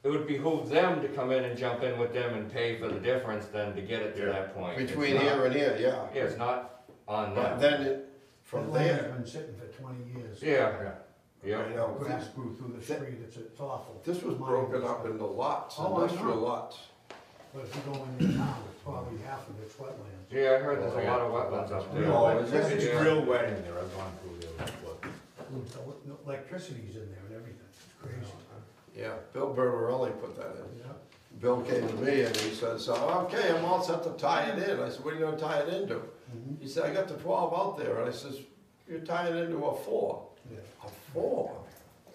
it would behoove them to come in and jump in with them and pay for the difference than to get it to that point. It's Between not- here and here, yeah. Yeah, it's not on But them. then from That land's there, been sitting for 20 years. Yeah, I yeah. know, Grass grew through the street, it's awful. this was Mine broken was- up into lots, Oh, I industrial know. lots. But if you go in there now, it's probably half of it's wetlands. Yeah, I heard there's a lot of wetlands up there. No, is it? It's Yeah. real wet in there, I've gone through there. Electricity's in there and everything, it's crazy. Yeah, Bill Bertarelli put that in. Yeah. Bill came to me and he says, okay, I'm all set to tie it in. I said, what are you gonna tie it into? Mhm. He said, I got the 12 out there. And I says, you're tying it into a 4. Yeah. A 4?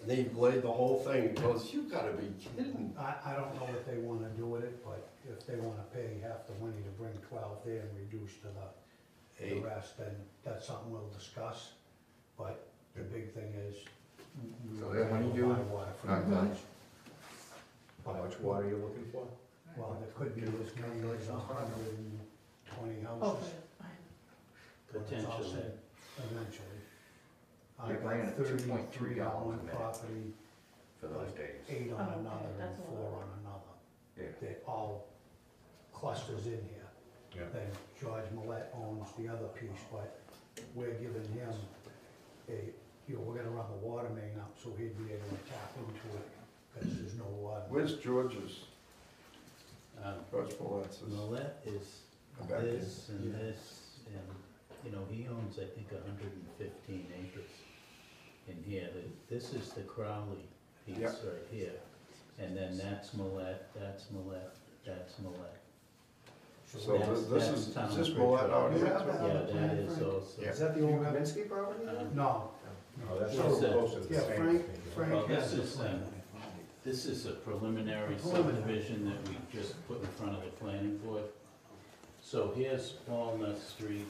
And he laid the whole thing. He goes, you gotta be kidding. I don't know what they wanna do with it, but if they wanna pay half the money to bring 12 there and reduce to the 8. rest, then that's something we'll discuss. But the big thing is, we So will then when you buy do- water from Not the done. village. How much water are you looking for? Well, there could be as many as 120 Oh, houses. fine. when it's all Potentially. said, Eventually. I You're buying got at 2.3 33 on gallons one a minute. property, For those days. 8 Oh, on okay, another, and that's a 4 lot. on another. Yeah. They're all clusters in here. Yeah. Then George Millette owns the other piece, but we're giving him we're gonna run the water main up, so he'd be able to tap into it, because there's no water. Where's George's? Um, George Paulette's is Millette is back in. this and this, and, you know, he owns, I think, 115 acres in here. This is the Crowley piece Yep. right here. And then that's Millette, that's Millette, that's Millette. So That's- this that's is town this of Millette out You here? have that on Yeah, the plan, that is Frank? also. Yeah. Is that the old Kaminsky property? No, Oh, that's Yes, sir. close to the yeah, same. Frank Well, has this the is, plan. this is a preliminary Preliminary. subdivision that we just put in front of the planning board. So here's Walnut Street,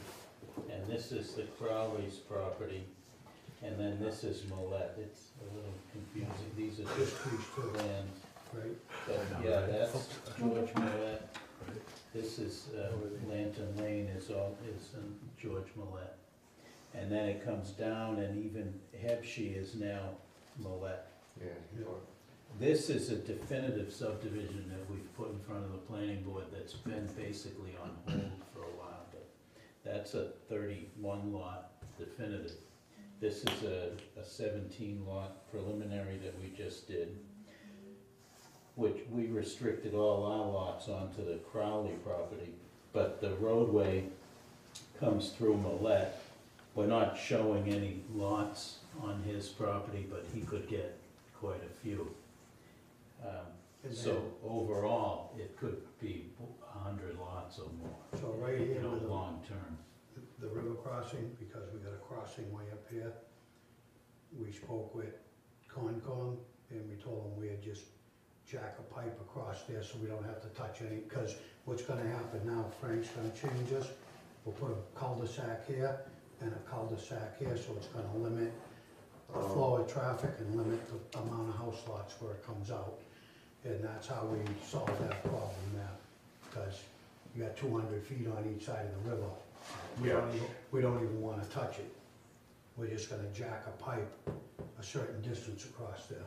and this is the Crowley's property, and then this is Millette. It's a little confusing, these are This just piece too, lands. right? But yeah, that's George Millette. This is, Lantern Lane is George Millette. And then it comes down, and even Hebshe is now Millette. Yeah. This is a definitive subdivision that we've put in front of the planning board that's been basically on hold for a while, but that's a 31 lot definitive. This is a 17 lot preliminary that we just did, which we restricted all our lots onto the Crowley property, but the roadway comes through Millette. We're not showing any lots on his property, but he could get quite a few. And So overall, it could be 100 lots or more, So right you here know, with long term. the river crossing, because we got a crossing way up here, we spoke with Concom, and we told them we'd just jack a pipe across there so we don't have to touch any, because what's gonna happen now, Frank's gonna change us. We'll put a cul-de-sac here and a cul-de-sac here, so it's gonna limit the flow of traffic and limit the amount of house lots where it comes out. And that's how we solve that problem now, because you got 200 feet on each side of the river. We don't even wanna touch it. We're just gonna jack a pipe a certain distance across there.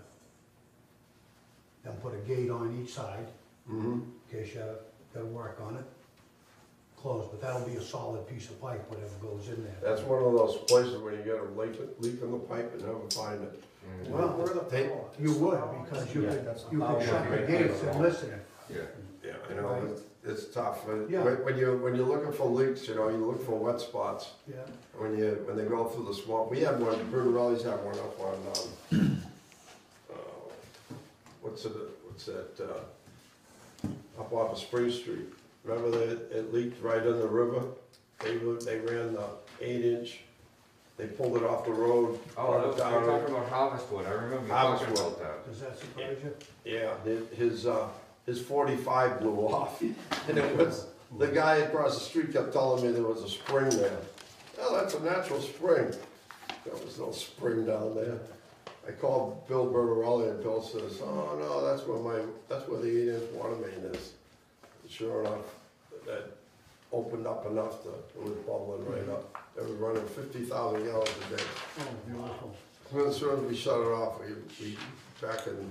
And put a gate on each side, Mm-hmm. in case you gotta work on it. Closed, but that'll be a solid piece of pipe, whatever goes in there. That's one of those places where you get a leak in the pipe and never find it. Well, Where are the They- power? you would, because you could shut the gates and listen. Yeah. Yeah, I know, Right. it's tough. Yeah. When you're looking for leaks, you know, you look for wet spots. Yeah, When they go through the swamp, we had one, Bruderelli's had one up on, what's that, up off of Spring Street. Remember that it leaked right in the river? They ran the 8-inch, they pulled it off the road. Oh, brought that it was, down. you're talking about Harvestwood, I remember you talking Harvestwood. about that. does that surprise you? Yeah, his 45 blew off, and it was, the guy across the street kept telling me there was a spring there. Oh, that's a natural spring. There was no spring down there. I called Bill Bertarelli, and Bill says, oh, no, that's where the 8-inch water main is. And sure enough, that opened up enough to, it was bubbling right up. They were running 50,000 gallons a day. Oh, beautiful. As soon as we shut it off, we back in,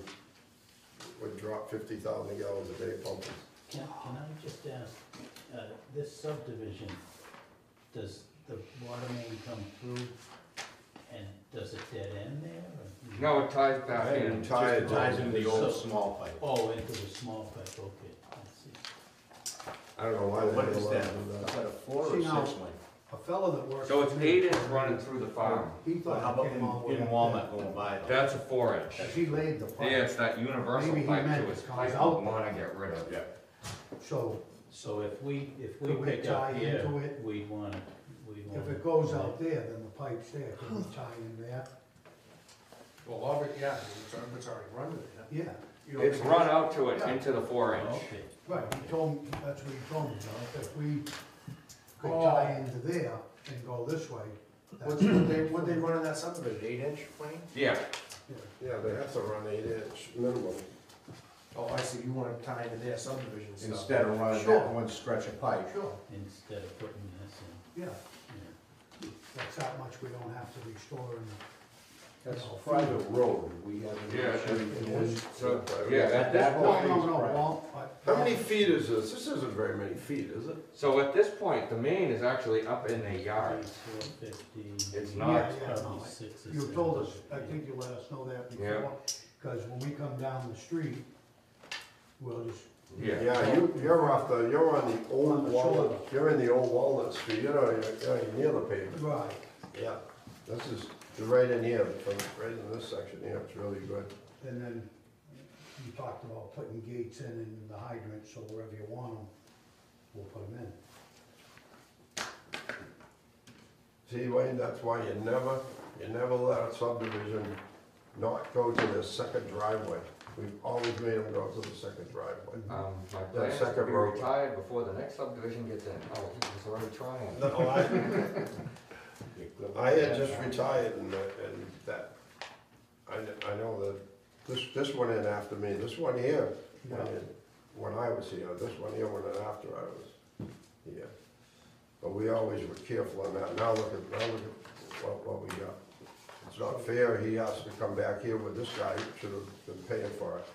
we dropped 50,000 gallons a day pumping. Can I just ask, this subdivision, does the water main come through and does it dead end there? Or? No, it ties back Hey, in. it ties into the old So- small pipe. Oh, into the small pipe, okay, I see. I don't know why they What didn't is let that? us do Is that. that a 4 or See, now- 6 lane? A fella that works. So it's for me- 8 inch running through the farm. He But how thought it about came all the way in up Walnut going by though? That's a 4-inch. there. He laid the pipe. Yeah, it's that universal Maybe he pipe meant to its it comes pipe we out wanna get rid of. Yeah. So So if we Could we pick tie up here, into it? we'd wanna. if it goes out there, then the pipe's there, could we tie in there? Well, already, yeah, it's already running there. Yeah, You know, It's run out to it Yeah. into the 4-inch. Okay, right, he told me, that's what he told me, Joe, if we could Oh. tie into there and go this way. that's- What they run in that subdivision, 8-inch lane? Yeah, Yeah, they have to run 8-inch minimum. Oh, I see, you want to tie into their subdivision stuff. Instead of running Sure. that one stretch of pipe. Sure, instead of putting this in, yeah, yeah. that's that much we don't have to restore and That's a private road, we have. So, yeah, at this No, point, well, How many feet is this? This isn't very many feet, is it? so at this point, the main is actually up in their yard. 450, It's Yeah, not, yeah, no, probably 6 or you 7. told us, I think you let us know that Yeah. before, because when we come down the street, we'll just, yeah. Yeah, you're off the, you're on the On old the Walnut, shoulder. you're in the old Walnut Street, you're near the pavement. right, Yeah, this is right in here, right in this section here, it's really good. and then you talked about putting gates in the hydrants, so wherever you want them, we'll put them in. See, Wayne, that's why you never let a subdivision not go to their second driveway. We've always made them go to the second driveway. My plan is to second be road. retired before the next subdivision gets in. Oh, he was already trying. No, I had just retired and that, I know that this went in after me, this one here, went in when I was here, this one here went in after I was here. But we always were careful on that, now look at what we got. It's not fair, he has to come back here with this guy, should have been paying for it.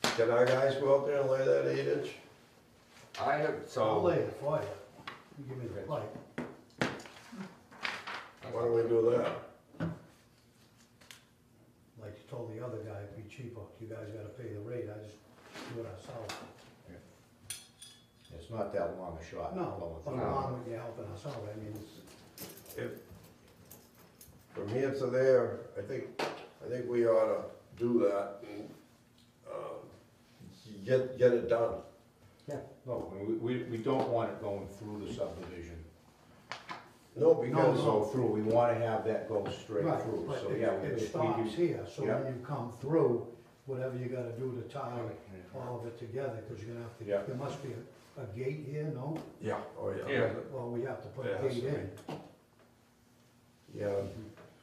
Can our guys go out there and lay that 8-inch? I have, I'll so, lay it for you, you give me the pipe. Why don't we do that? Like you told the other guy, it'd be cheaper, you guys gotta pay the rate, I just do it ourselves. It's not that long a shot. No, but No. along with you helping us out, I mean, If, from here to there, I think we ought to do that and, get it done. Yeah, no, we don't want it going through the subdivision. No, We because, go through, we wanna have that go straight right, through, but so yeah. it if we stops do- here, so Yeah. when you come through, whatever you gotta do to tie all of it together, cause you're gonna have to, Yeah. there must be a gate here, no? yeah, oh yeah. Yeah. Well, we have to put a Yeah, gate in. Yeah,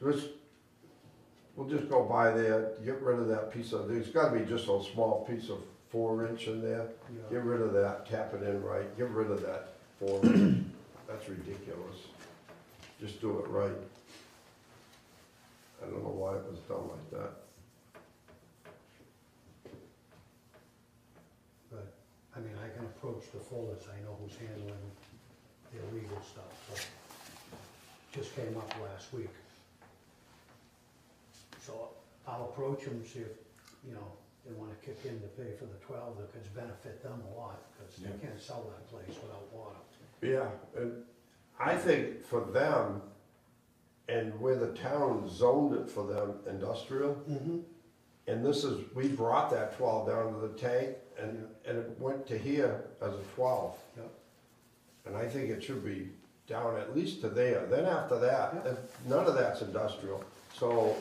we'll just go by there, get rid of that piece of, there's gotta be just a small piece of 4-inch in there. Yeah. Get rid of that, tap it in right, get rid of that 4-inch, that's ridiculous. Just do it right. I don't know why it was done like that. But, I mean, I can approach the fullest, I know who's handling the illegal stuff, so. Just came up last week. So I'll approach them, see if, you know, they wanna kick in to pay for the 12, that could benefit them a lot, cause they can't sell that place without water. Yeah, and I think for them, and where the town zoned it for them, industrial, Mm-hmm. and this is, we brought that 12 down to the tank, and it went to here as a 12. Yep. And I think it should be down at least to there, then after that, Yep. none of that's industrial. So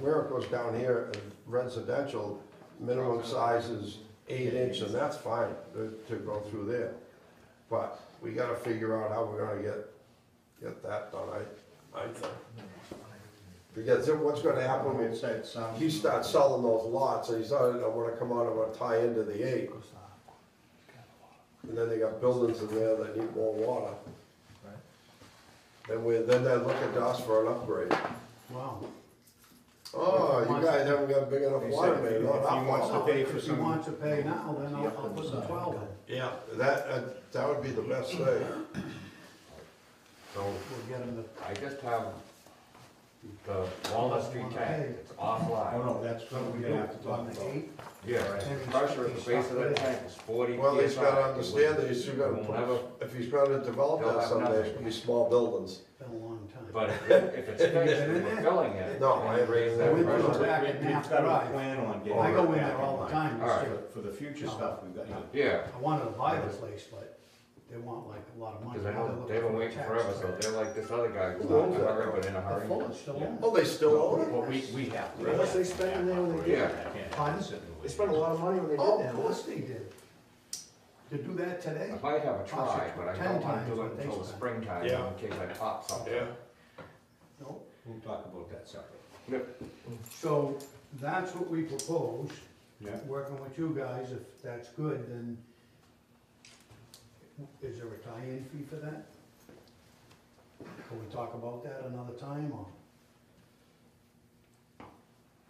where it goes down here, residential, minimum size is 8-inch, and that's fine to go through there. But we gotta figure out how we're gonna get that done, I think. Because then what's gonna happen, he starts selling those lots, and he's not, I wanna come out, I wanna tie into the 8. And then they got buildings in there that need more water. Then they're looking to us for an upgrade. Wow. Oh, you guys haven't got a big enough They water said main, if not he that wants to much. pay for If he some. wants to pay now, then I'll put the 12 in. Yeah, that would be the best thing. So, We'll get him the, I just have the Walnut Street tank, it's Oh, offline. no, that's something we're gonna have to talk on about. the 8, Yeah, the pressure at the base of that tank is 40 well, he's PSI. gotta understand that he's It gonna, will never- if he's gonna develop They'll that have someday, nothing. it's gonna be small buildings. been a long time. But if it's fixed and we're filling it, No, and I it raises that We put it pressure. back in We've half got a drive. plan on getting. I go in it there back all the line. time. All right. just to- For the future stuff, we've got, Yeah, I wanted to buy the place, but they want like a lot of money. because I Now know they're they've been looking waiting for forever, tax so credit. they're like this other guy who's Who not owns in a that? hurry, but in a The hurry. Fuller's still Yeah. own it. Oh, they still own it? Well, we have to. How much they spend in there when they did Yeah. it? Pardon? They spent a lot of money when they Oh, did that. of Of course course they did. To do that today? I might have a try, but I 10 don't want to times do what it they until the spent. springtime, Yeah. in case I pop something. No. We'll talk about that separately. So that's what we propose, Yeah. working with you guys. If that's good, then is there a tie-in fee for that? Can we talk about that another time, or?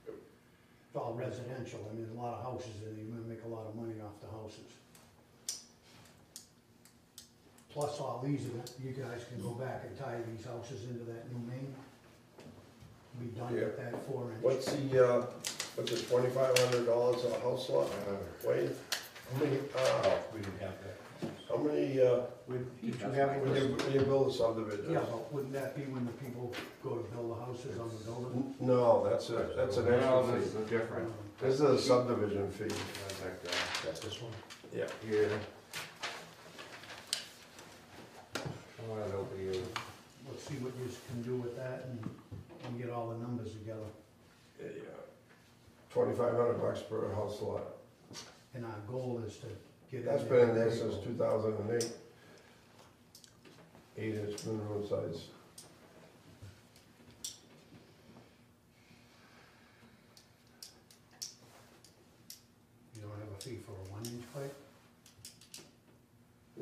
It's all residential, I mean, a lot of houses, and you're gonna make a lot of money off the houses. Plus all these, you guys can go back and tie these houses into that new main. Be done with that 4-inch. What's the, what's it, $2,500 a house lot? Wayne, how many, We didn't have that. how many, Did you have it when you build a subdivision? Yeah, but wouldn't that be when the people go to build the houses on the building? No, that's an No, extra this fee. is different. This is a subdivision fee. That's like, That's this one? Yeah. here. One over here. Let's see what you can do with that and get all the numbers together. $2,500 per house lot. And our goal is to get in That's been in there since 2008. 8-inch minimum size. You don't have a fee for a 1-inch pipe?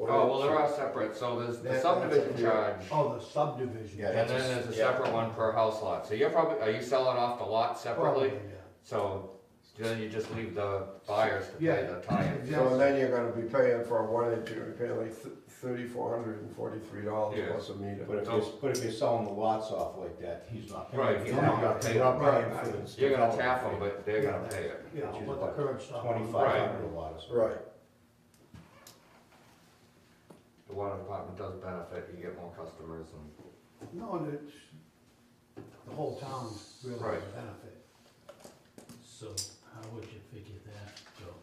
Oh, well, they're all separate, so there's the That's subdivision a- charge, Oh, the subdivision. Yeah, and that's then a- there's a yeah. separate one per house lot. So you're probably, are you selling off the lot separately? Probably, yeah. So then you just leave the buyers to pay Yeah. the tie-in. So then you're gonna be paying for a 1-inch, you're gonna be paying like $3,443 Yeah. plus a meter. But if you're selling the lots off like that, he's not paying. Right, He's he's not not gonna pay, you're not paying for the. You're gonna tap them, but they're gonna pay it. Yeah, Which is but the what, curb stop. 2,500 a lot or something. Right, The water department does benefit, you get more customers and. No, it's, the whole town's really a Right. benefit. So how would you figure that, Joe?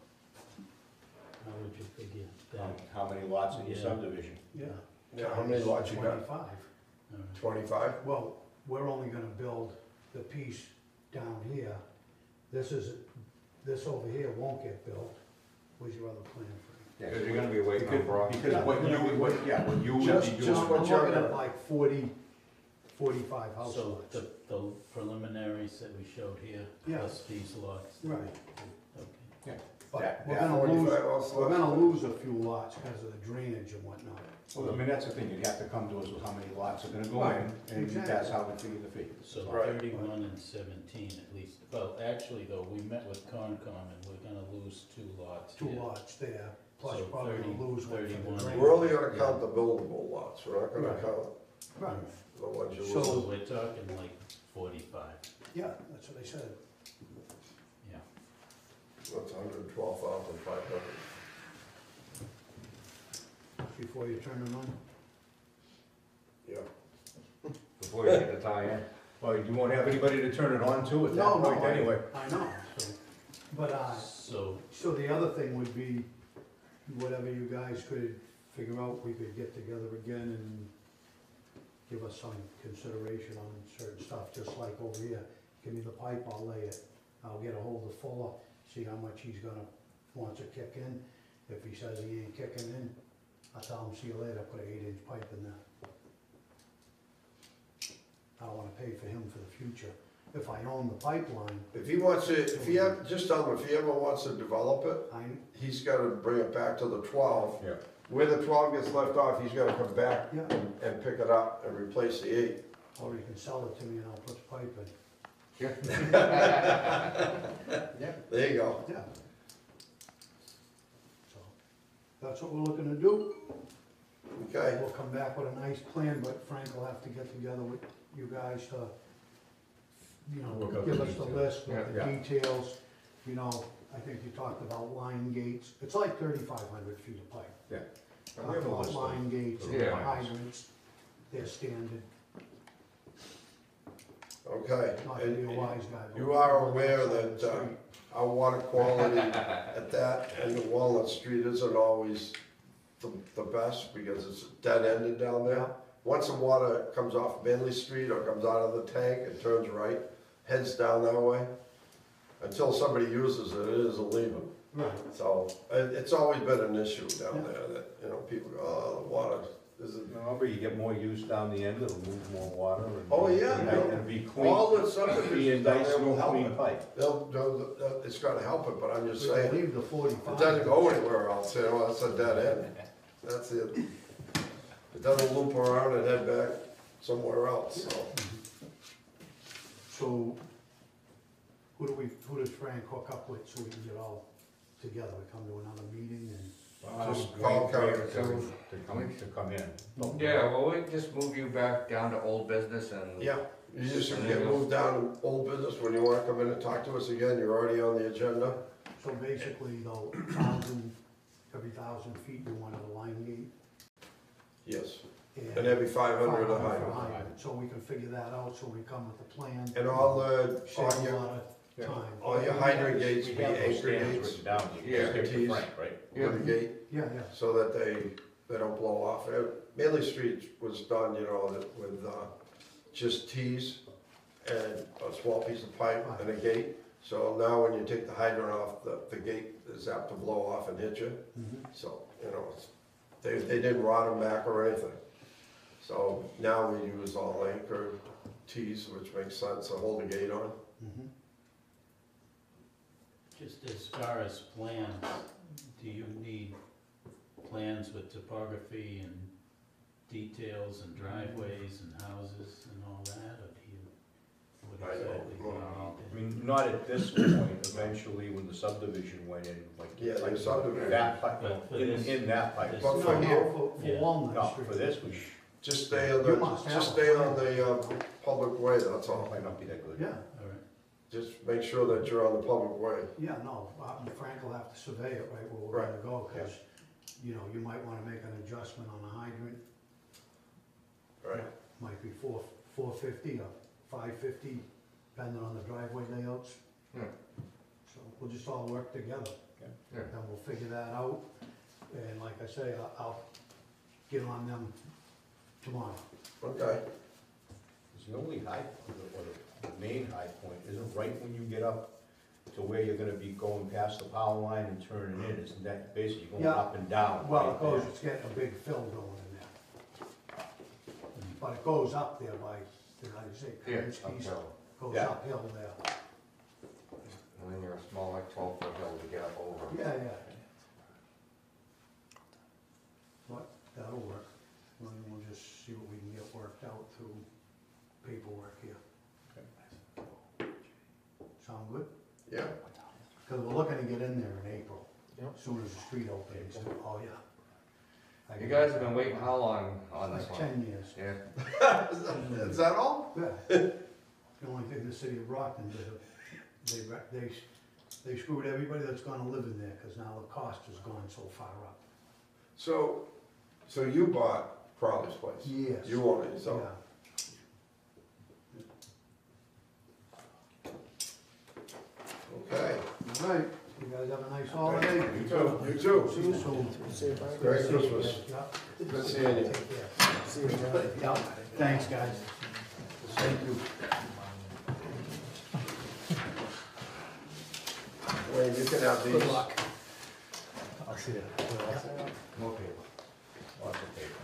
How would you figure that? How many lots in your Yeah. subdivision? Yeah. yeah, how many lots you got? 25. All right. 25? Well, we're only gonna build the piece down here. This over here won't get built. Where's your other plan, Frank? Because you're gonna be waiting on Brock. Because what you would be Just doing. what We're you're looking at gonna- like 40, 45 house So lots. the preliminaries that we showed here, Yeah. plus these lots. Right, Okay. but That- we're that gonna lose, 45 house we're lots? gonna lose a few lots because of the drainage and whatnot. Well, I mean, that's the thing, you'd have to come to us with how many lots are gonna go Right, in, and exactly. that's how we figure the fee. So Right. 31 and 17 at least. Well, actually though, we met with Concom and we're gonna lose 2 lots Two here. lots there, plus So probably 30, gonna lose one for the 31. drainage. We're only gonna count the buildable lots, we're not gonna Right. count Right, the ones you So- lose. So we're talking like 45, yeah, that's what they said. yeah. That's 112,500. Before you turn them on? Yeah. Before you get the tie-in. Well, you won't have anybody to turn it on to at that No, point no, anyway. I know, so, but, So, so the other thing would be, whatever you guys could figure out, we could get together again and give us some consideration on certain stuff, just like over here. Give me the pipe, I'll lay it. I'll get a hold of Fuller, see how much he's gonna, wants to kick in. If he says he ain't kicking in, I'll tell him, see you later, put an 8-inch pipe in there. I don't wanna pay for him for the future. If I own the pipeline, If he wants to, if he ever, just tell him, if he ever wants to develop it, he's gotta bring it back to the 12. Yeah. Where the 12 gets left off, he's gotta come back yeah, and pick it up and replace the 8. or you can sell it to me and I'll put the pipe in. There you go. Yeah. So, that's what we're looking to do. Okay, We'll come back with a nice plan, but Frank will have to get together with you guys to, you Work know, out give the us the details. list with the Yeah. details. You know, I think you talked about line gates. It's like 3,500 feet of pipe. Yeah. Talked about line gates and Yeah. hydrants, they're standard, okay. not to be a And wise guy. but you are we're aware on the that street. our water quality at that end of Walnut Street isn't always the best because it's dead-ended down there. Yeah. Once the water comes off Bentley Street or comes out of the tank, it turns right, heads down that way. Until somebody uses it, it isn't leaving. Right, So it's always been an issue down there that, you know, people go, oh, the water isn't. No, but you get more use down the end, it'll move more water and. Oh, yeah. And it'll be clean. All the Be a subdivisions down nice, there will new, help clean it. pipe. It's gonna help it, but I'm just we can saying, leave the 45. it doesn't go anywhere else, you know, that's a dead end. That's it. It doesn't loop around and head back. somewhere else, so. So, who does Frank hook up with so we can get all together? We come to another meeting and, Just call Karen. To come in. Yeah, well, we just move you back down to old business and. Yeah, you just get moved down to old business, when you wanna come in and talk to us again, you're already on the agenda. so basically though, every 1,000 feet you wanted a line gate? Yes, and every 500 a 500 hydrant. hydrant. So we can figure that out, so we come with a plan. And all Save a your, lot of time. all your hydrant gates We be have those anchor stands gates written down, you Yeah. can give to Tees. Frank, right? with the gate, Yeah, yeah. so that they don't blow off. Manley Street was done, you know, with just T's and a small piece of pipe and a gate. So now when you take the hydrant off, the gate is apt to blow off and hit you. Mhm. So, you know, they didn't rot them back or anything. So now we use all anchor T's, which makes sense to hold the gate on. Mhm. Just as far as plans, do you need plans with topography and details and driveways and houses and all that, or do you, what I don't exactly do you know. I need? mean, not at this point, eventually when the subdivision went in, like. Yeah, the like subdivision. That pipe, But for in this- that pipe. this- But No, for no, here, for Yeah. Walnut No, Street. for this, we just stay on You must the, have just a stay on plan. the public way, that's all. might not be that good. Yeah, All right, Just make sure that you're on the public way. yeah, no, Frank will have to survey it right where we're gonna go, cause, you know, you might wanna make an adjustment on the hydrant. Right. Might be 450 or 550, depending on the driveway layouts. Yeah. So we'll just all work together. Yeah. And we'll figure that out, and like I say, I'll get on them tomorrow. Okay, The only high, or the main high point isn't right when you get up to where you're gonna be going past the power line and turning in, isn't that basically going Yeah. up and down? Well, right it goes, there? it's getting a big fill going in there. But it goes up there by, how do you say, Yeah, Kerensky's, uphill. goes Yeah. uphill there. And then you're a small, like 12-foot hill to get up over. Yeah, yeah. But that'll work. And we'll just see what we can get worked out through paperwork here. Sound good? yeah. Because we're looking to get in there in April. Yep. As soon as the street opens. Oh, yeah. You guys have been waiting how long on this Like one? 10 years. Yeah. Is that all? Yeah. The only thing the city of Brockton did, they screwed everybody that's gonna live in there, because now the cost has gone so far up. So you bought Crowley's place? Yes. You own it, so. Yeah. Okay. All right, you guys have a nice holiday. You too. You too. See you soon. Merry Christmas. Yeah. Good seeing you. Take care. Yeah. Thanks, guys. Thank you. Wayne, you can have these. Good luck. More paper. Lots of paper.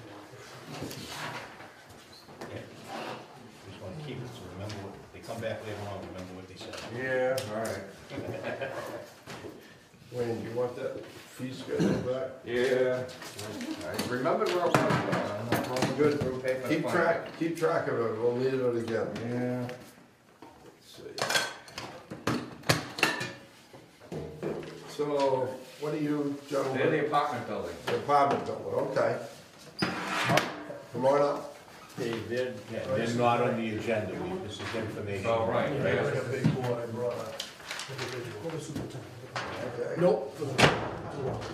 Yeah. Just wanna keep it, so remember what, they come back later on, remember what they said. Yeah, all right. Wayne, do you want that fee schedule back? Yeah. I remembered where it was, I'm not going good through paper. Keep track of it, we'll need it again. Yeah. Let's see. So, what do you They're gentlemen? the apartment building. The apartment building, okay. Come on up. They're not on the agenda, this is information. Oh, right. Yeah, I got a big board I brought up. Okay. Nope.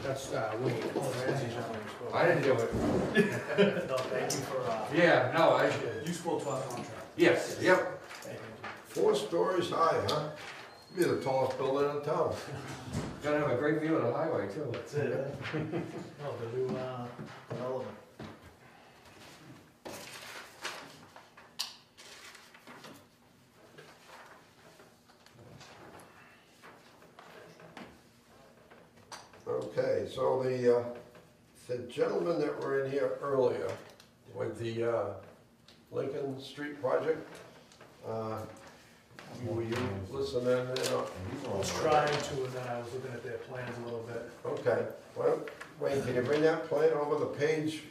That's, Wayne. I didn't do it. No, thank you for, Yeah, no, I, you spoke to our contract. yes, yep. Thank you. 4 stories high, huh? Be the tallest building in town. Gonna have a great view of the highway too. That's it. No, the new, development. Okay, so the gentlemen that were in here earlier with the Lincoln Street project, were you listening in? I was trying to, and then I was looking at their plans a little bit. Okay, well, Wayne, can you bring that plan over the page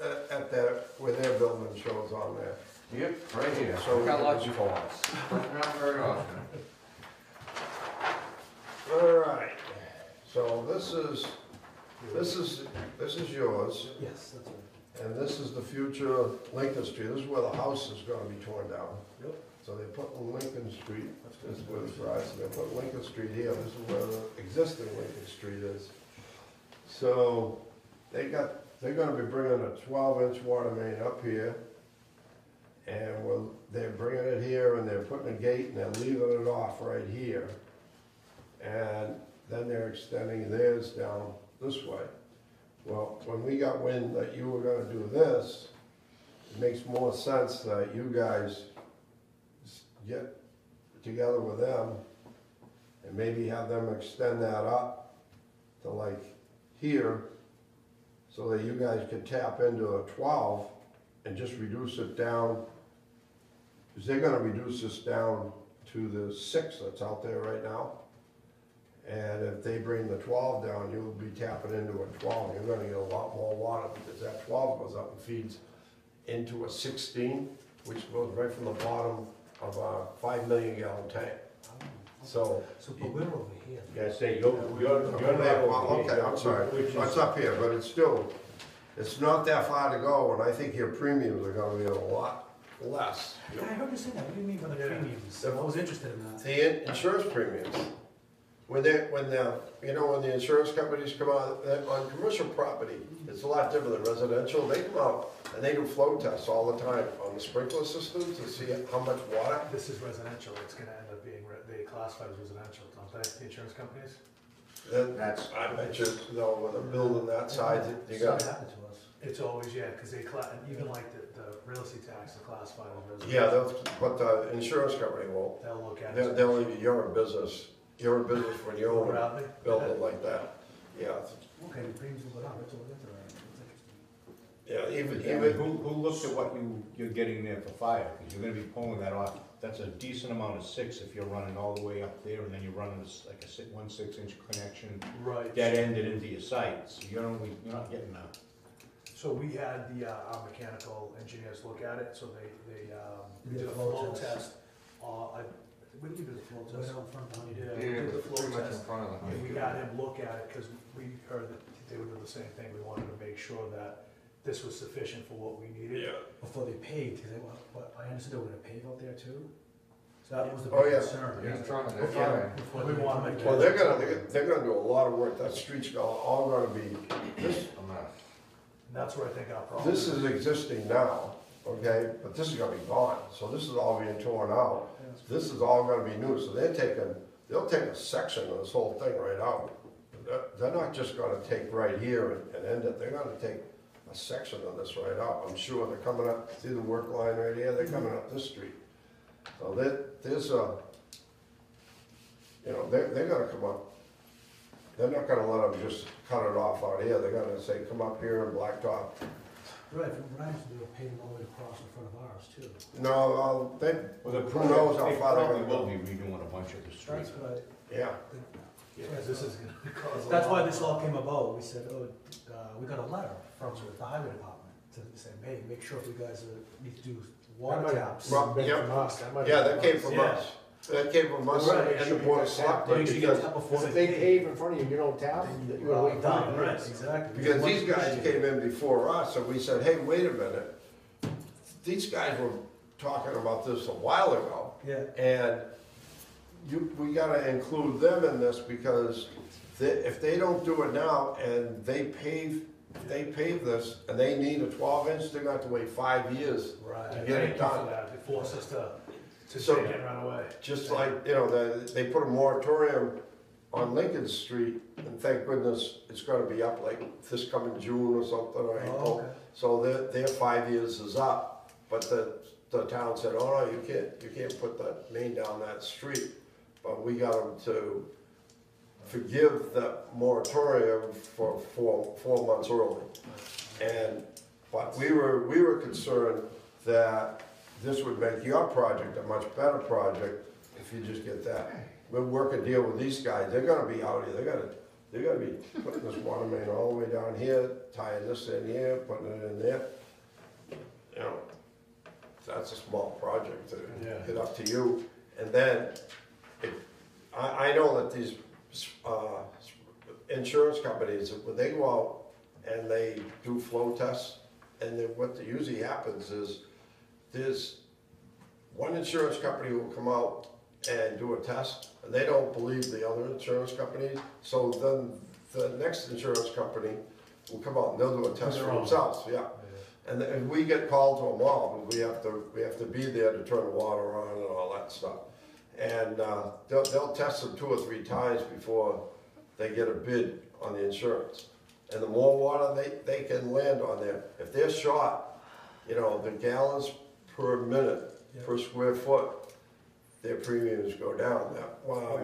at that, where their building shows on there? Yep, right here. So We got lucky for once. Not very often. All right, so this is yours, Yes, that's right. and this is the future Lincoln Street. This is where the house is gonna be torn down. Yep. So they put Lincoln Street, this is where the garage, so they put Lincoln Street here, this is where the existing Lincoln Street is. So they're gonna be bringing a 12-inch water main up here, and they're bringing it here, and they're putting a gate, and they're leaving it off right here. And then they're extending theirs down this way. Well, when we got wind that you were gonna do this, it makes more sense that you guys get together with them and maybe have them extend that up to like here, so that you guys can tap into a 12 and just reduce it down, because they're gonna reduce this down to the 6 that's out there right now. And if they bring the 12 down, you'll be tapping into a 12. You're gonna get a lot more water, because that 12 goes up and feeds into a 16, which goes right from the bottom of a 5 million gallon tank. So. But we're over here. Yeah, say, you're not over here. Okay, I'm sorry, it's up here, but it's still, it's not that far to go, and I think your premiums are gonna be a lot less. I heard you say that, what do you mean by the premiums? I was interested in that. The insurance premiums, when the insurance companies come out, on commercial property, it's a lot different than residential. They come out and they do flow tests all the time on the sprinkler systems to see how much water. This is residential, it's gonna end up being, they classify as residential, don't they, the insurance companies? Then, That's, I bet you, with a building that size, you got. happened to us. It's always, yeah, because they, and even like the real estate tax is classified as Yeah, residential. but the insurance company won't. They'll look at it. They'll, you're in business when you own a Bradley? building like that. Yeah, Okay, the premiums will go down, that's interesting. yeah, who looked at what you're getting there for fire? Because you're gonna be pulling that off. That's a decent amount of 6 if you're running all the way up there, and then you're running this, like a 1 6-inch connection Right. dead ended into your site. So you're not getting a. So we had our mechanical engineers look at it, so they You did did a a flow flow test. test. When did you do the flow Right test? out in front behind you. Yeah, we did the flow pretty much in test, front of the and we house. got him look at it, because we heard that they would do the same thing, we wanted to make sure that this was sufficient for what we needed. yeah. Before they paved, because I understood they were gonna pave out there too. So that was the Oh, big yeah. concern. He's trying to, Before- yeah. before We they want paved. to Well, they're gonna do a lot of work. That street's all gonna be, this, I'm not. And that's where I think our problem this is existing now, okay? But this is gonna be gone, so this is all being torn out. This is all gonna be new, so they'll take a section of this whole thing right out. They're not just gonna take right here and end it, they're gonna take a section of this right out. I'm sure they're coming up, see the work line right here, they're coming up this street. So there's a, they're gonna come up. They're not gonna let them just cut it off out here, they're gonna say, come up here and blacktop. Right, from Ryan's, they were paving all the way across in front of ours too. No, Well, who knows how far they're probably gonna will go. be redoing a bunch of the streets. That's what Yeah, Yeah, 'cause this is gonna cause a That's why lot. this all came about, we said, we got a letter from the highway department to say, hey, make sure if you guys need to do water taps. Well, yeah, that came from us. That came from us Right. and the board of selectmen, Make sure you get because, tap before If they they pave. pave in front of you, you don't tap, you gotta wait Done, 5 right, minutes. exactly. because these guys came in before us, and we said, hey, wait a minute. These guys were talking about this a while ago, Yeah, and we gotta include them in this, because if they don't do it now, and they pave this, and they need a 12-inch, they're gonna have to wait 5 years. Right, to thank get it you for done. that, it forced us to So- take it and run away. Just like, they put a moratorium on Lincoln Street, and thank goodness it's gonna be up like this coming June or something, or oh, April. okay. So their 5 years is up, but the town said, oh, no, you can't put that main down that street. But we got them to forgive the moratorium for 4 months early. But we were concerned that this would make your project a much better project if you just get that. We'll work a deal with these guys, they're gonna be out here, they're gonna be putting this water main all the way down here, tying this in here, putting it in there. that's a small project to Yeah. get up to you. And then, I know that these, insurance companies, when they go out and they do flow tests, and then what usually happens is, there's one insurance company will come out and do a test, and they don't believe the other insurance company, so then the next insurance company will come out and they'll do a test for themselves, yeah. And we get called to them all, and we have to be there to turn the water on and all that stuff. And, they'll test them 2 or 3 times before they get a bid on the insurance. And the more water they can land on there, if they're short, you know, the gallons per minute, per square foot, their premiums go down. That, wow.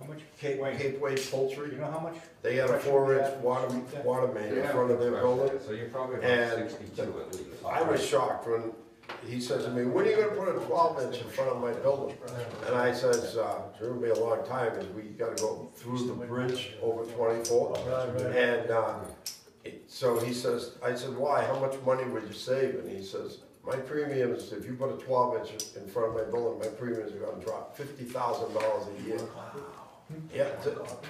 How much? Cape Way Poultry, You know how much? they had a 4-inch water main in front of their building. So you're probably And about 62 at least. I was shocked when he says to me, when are you gonna put a 12-inch in front of my building? And I says, it's gonna be a long time, because we gotta go through the bridge over 24. And, so he says, I said, why, how much money would you save? And he says, my premiums, if you put a 12-inch in front of my building, my premiums are gonna drop $50,000 a year. Yeah,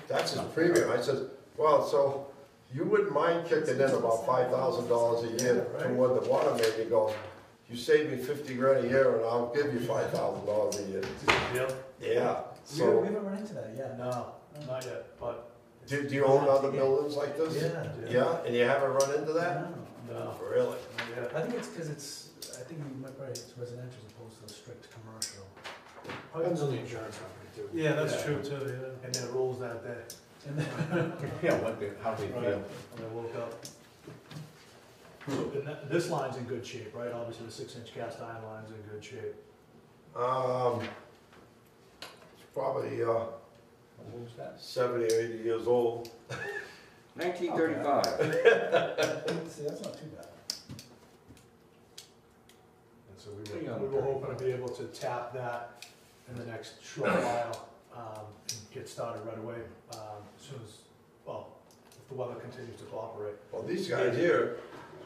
that's his premium. I said, well, so you wouldn't mind kicking in about $5,000 a year toward the water main? He goes, you save me 50 grand a year and I'll give you $5,000 a year. Yeah, We so, haven't run into that yet. No, not yet, but do you own other buildings like this? Yeah. Yeah, and you haven't run into that? no, Really? not yet. I think it's because I think you might, right, it's residential as opposed to strict commercial. Depends on the insurance company too. Yeah, that's true too, yeah. And their rules that day, And then, Yeah, how they right, when I woke up. So, and this line's in good shape, right? Obviously, the 6-inch cast iron line's in good shape. It's probably, What was that? 70 or 80 years old. 1935. see, that's not too bad. And so we were hoping to be able to tap that in the next short while, and get started right away, as soon as, well, if the weather continues to cooperate. Well, these guys here,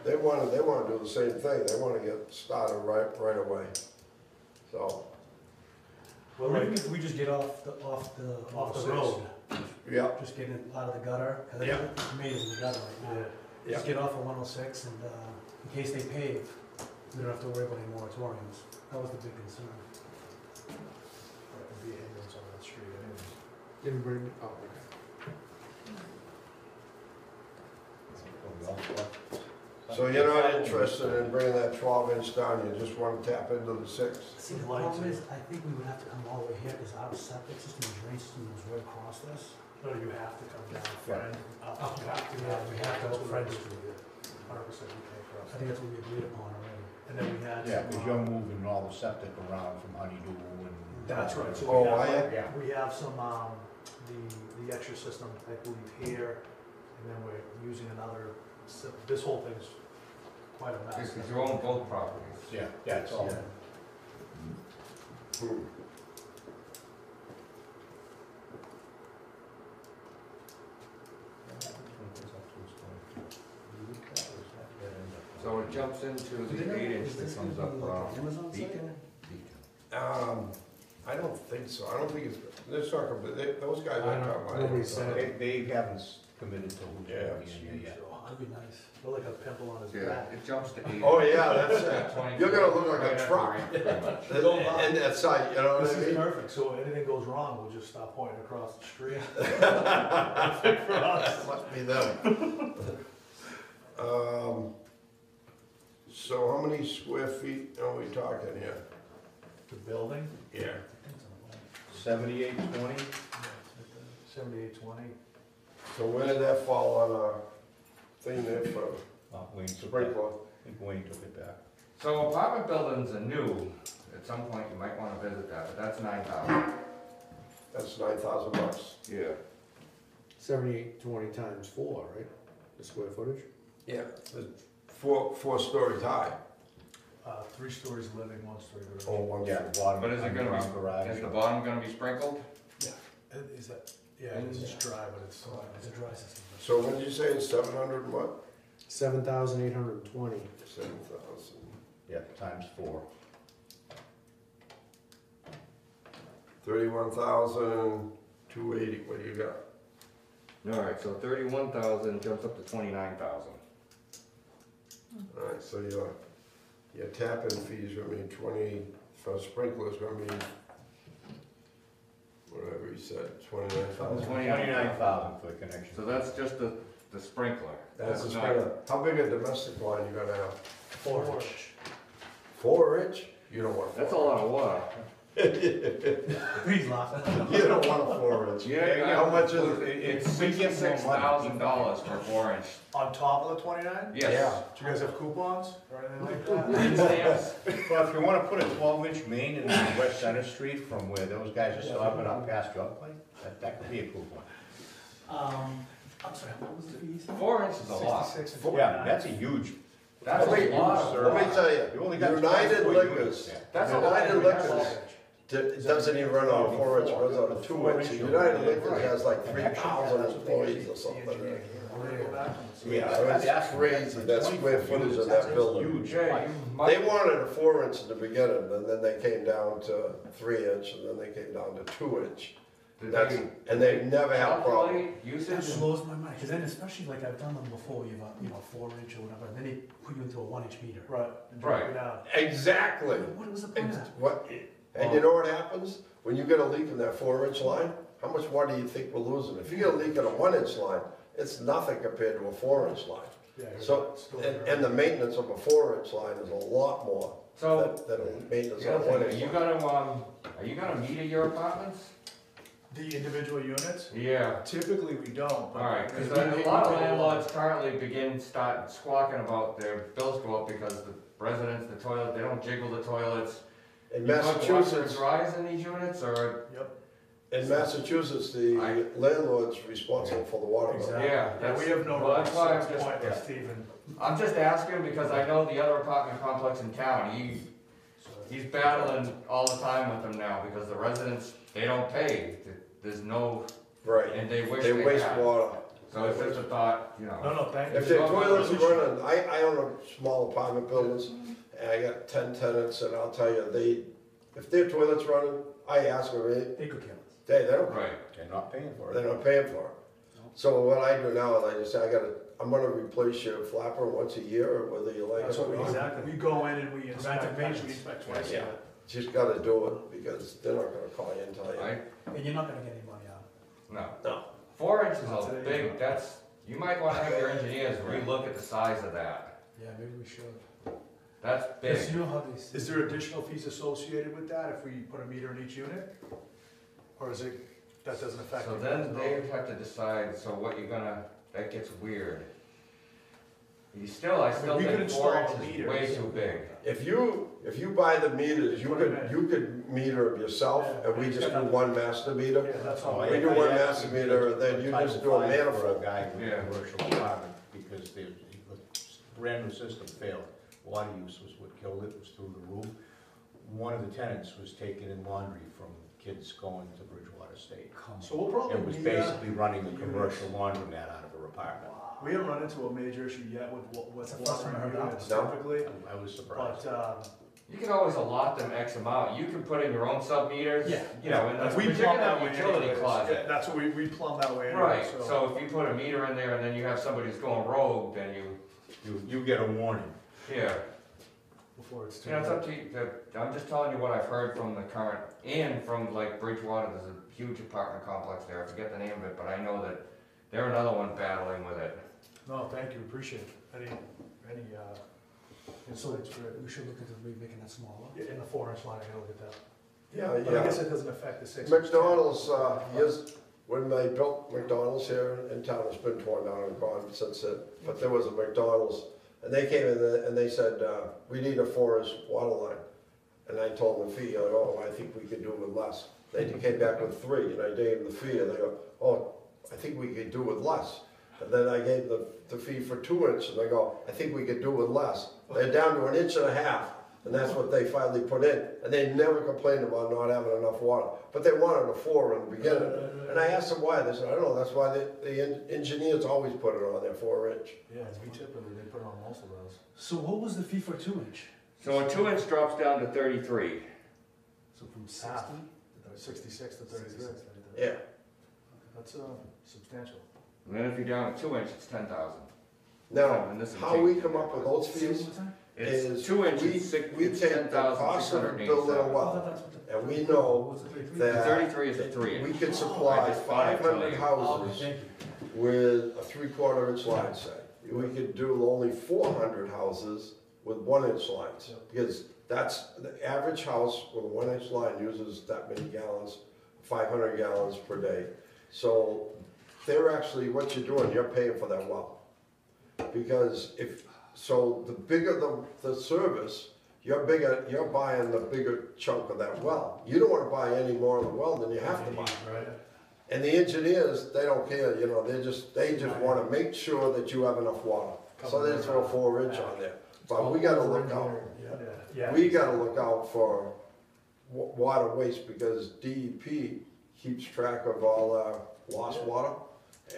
they wanna do the same thing, they wanna get started right away. So, Well, even if we just get off the road, yeah, just get it out of the gutter, because Yeah. it's made in the gutter right now. yeah. Just get off of 106 and, in case they pave, we don't have to worry about any moratoriums. That was the big concern. There'd be ambulance on that street anyways. Didn't bring, oh, So you're not interested in bringing that 12-inch down, you just wanna tap into the 6? See, the problem is, I think we would have to come all the way here, because our septic system and drainage system is right across this. No, you have to come down, friend. You have to, Yeah, we have to that's go what Friend Friend Street. Street, 100% you can't cross. I think that's what we agreed upon already. And then we had. Yeah, some, because you're moving all the septic around from Honeydew and. That's right, so Oh, we are have, ya? we have some, the extra system, I believe, here, and then we're using another, this whole thing's quite a mess. Because you own both properties. Yeah, it's all. Hmm. So it jumps into the 8-inch that comes up Amazon Beacon. I don't think so, I don't think it's not gonna be, those guys aren't talking about Nobody it. said They haven't committed to who's Yeah, gonna be in there yet. That'd be nice. Look like a pimple on his Yeah, back. it jumps to 8. Oh, yeah, that's it. At 24, You're gonna look like right a at the truck. range, pretty much. And that side, you know This what I is mean? perfect, so if anything goes wrong, we'll just stop pointing across the street. Perfect for us. Must be them. So how many square feet are we talking here? The building, Yeah. 7820? 7820. So where did that fall on our thing there for Wayne took that, sprinkler? I think Wayne took it back. So apartment buildings are new. At some point, you might want to visit that, but that's 9,000. That's $9,000. Yeah. 7820 times 4, right? The square footage? Yeah. Four stories high. 3 stories living, 1 story garage. Oh, one. Yeah, the bottom. But is it gonna underground be, garage. is the bottom gonna be sprinkled? Is that, yeah, it's just dry, but it's, It's a dry system. So what did you say, it's 700 and what? 7,820. 7,000. Yeah, times 4. 31,280, what do you got? Alright, so 31,000 jumps up to 29,000. Alright, so your tap-in fees gonna be 20, for sprinklers gonna be, whatever you said, 29,000. 29,000 for the connection. So that's just the sprinkler. That's a not- sprinkler. How big a domestic line you gonna have? 4-inch. 4-inch? You don't want 4. That's a lot of water. He's laughing. You don't want a 4-inch. How much is it? It's $66,000 for a 4-inch. On top of the 29? Yes. Do you guys have coupons or anything like that? Green stamps. Well, if you wanna put a 12-inch main in West Center Street from where those guys are still up and up past Jog Plate, that could be a coupon. I'm sorry, what was the fees? 4 inches is a lot. 66 and Yeah, 29. that's a huge. That's a lot of Let me tell You you, only got United 24 Liquors, units there. That's a lot. United of Liquors, it doesn't even run on a 4-inch, it runs on a 2-inch. United Liquors has like 3,000 employees or something. Yeah, It's crazy, that square footage of that building. Huge. Yeah, you They might, wanted a 4-inch in the beginning, and then they came down to 3-inch, and then they came down to 2-inch. did That's, they and they've never had a problem. calculate That usage? blows my mind, because then especially like I've done them before, you've, 4-inch or whatever, and then they put you into a 1-inch meter. Right. And Right. drop it down. Exactly. What was the point of that? What, and you know what happens? When you get a leak in that 4-inch line, how much water do you think we're losing? If you get a leak in a 1-inch line, it's nothing compared to a 4-inch line. Yeah, So, and the maintenance of a 4-inch line is a lot more So, than a maintenance the of a other thing, 1-inch line. are you gonna meter your apartments? The individual units? Yeah. Typically, we don't. but- Alright, because we a lot of take a look. landlords currently start squawking about their bills go up because the residents, the toilet, they don't jiggle the toilets. In You put washer and Massachusetts, dries in these units, or? Yep. in Massachusetts, the landlord's responsible for the water bill. Exactly. Yeah, Yeah, we have no well, that's rights, why so I'm it's just- pointless yeah. to even. I'm just asking because I know the other apartment complex in town, he's battling all the time with them now because the residents, they don't pay. There's no, Right, and they wish they they waste had. water. So it's just a thought, No, thank you. If their toilets are running, I own a small apartment buildings, and I got 10 tenants, and I'll tell you, if their toilet's running, I ask them, They could kill us. they don't, Right. They're not paying for they're it. not paying for it. So what I do now is I just say, I'm gonna replace your flapper once a year, whether you like it That's or what we, not. exactly. We go in and we inspect, Preventive we maintenance. inspect twice a Yeah. year. Just gotta do it, because they're not gonna call you and tell you. And you're not gonna get any money out of it. No. No. 4 inches Not is a today. big, you might wanna have your engineers relook at the size of that. Yeah, maybe we should. That's Because big. you know how they say. Is there additional fees associated with that if we put a meter in each unit? Or is it, that doesn't affect? So it? then they have to decide, so what you're gonna, that gets weird. I still we could think install 4 inches is meters. way too big. If you buy the meters, you could meter them yourself, and we just do one master meter. Yeah, that's Oh, all. We do one master meter, and then you Title just do a V for manifold. a guy with Yeah. a commercial apartment, because the brand new system failed. Water use was what killed it, was through the roof. One of the tenants was taking in laundry from kids going to Bridgewater State. So we'll probably It was need basically running the commercial laundromat out of her apartment. We haven't run into a major issue yet with what's That's the first time I heard that. units No. typically, I was surprised. but, You can always allot them X amount, you can put in your own sub meters, Yeah. you know, in the we plumb that particular way utility anyways. closet. Yeah, that's what we plumb that way anyway, Right, so. so if you put a meter in there and then you have somebody who's going rogue, then You get a warning. yeah. Before it's too You know, it's late. up to you, I'm just telling you what I've heard from the current, and from like Bridgewater, there's a huge apartment complex there, I forget the name of it, but I know that they're another one battling with it. No, thank you, appreciate it. Any, So insights for it? we should look into maybe making that smaller. Yeah, in the 4-inch line, I gotta look at that. Yeah, But I guess yeah. it doesn't affect the 6. McDonald's, when they built McDonald's here in town, it's been torn down and gone since then. But there was a McDonald's, and they came in and they said, we need a 4-inch water line. And I told them the fee, I think we could do with less. They came back with 3, and I gave them the fee, and they go, I think we could do with less. And then I gave the fee for 2-inch, and they go, I think we could do with less. They're down to 1.5 inches, and that's what they finally put in. And they never complained about not having enough water, but they wanted a 4 in the beginning. And I asked them why, they said, I don't know, that's why the engineers always put it on there, 4-inch. Yeah, we typically, they put it on most of those. So what was the fee for 2-inch? So a 2-inch drops down to 33. So from 60 to 66 to 33. Yeah, That's substantial. And then if you're down at 2 inch, it's 10,000. now, And this is how we come up with those fees It's is 2 we inches, we take the cost of building a well, and we know that 33 is a 3 inch. we could supply 500 houses Thank you. with a 3/4 inch line, say. We could do only 400 houses with 1 inch lines, because that's, the average house with a 1 inch line uses that many gallons, 500 gallons per day. So they're actually, what you're doing, you're paying for that well. Because so the bigger the service, you're buying the bigger chunk of that well. You don't wanna buy any more of the well than you have to buy. Right. And the engineers, they don't care, you know, they just wanna make sure that you have enough water. So they throw a 4 inch on there. But we gotta look out, Yeah. we gotta look out for water waste, because DEP keeps track of all our lost water.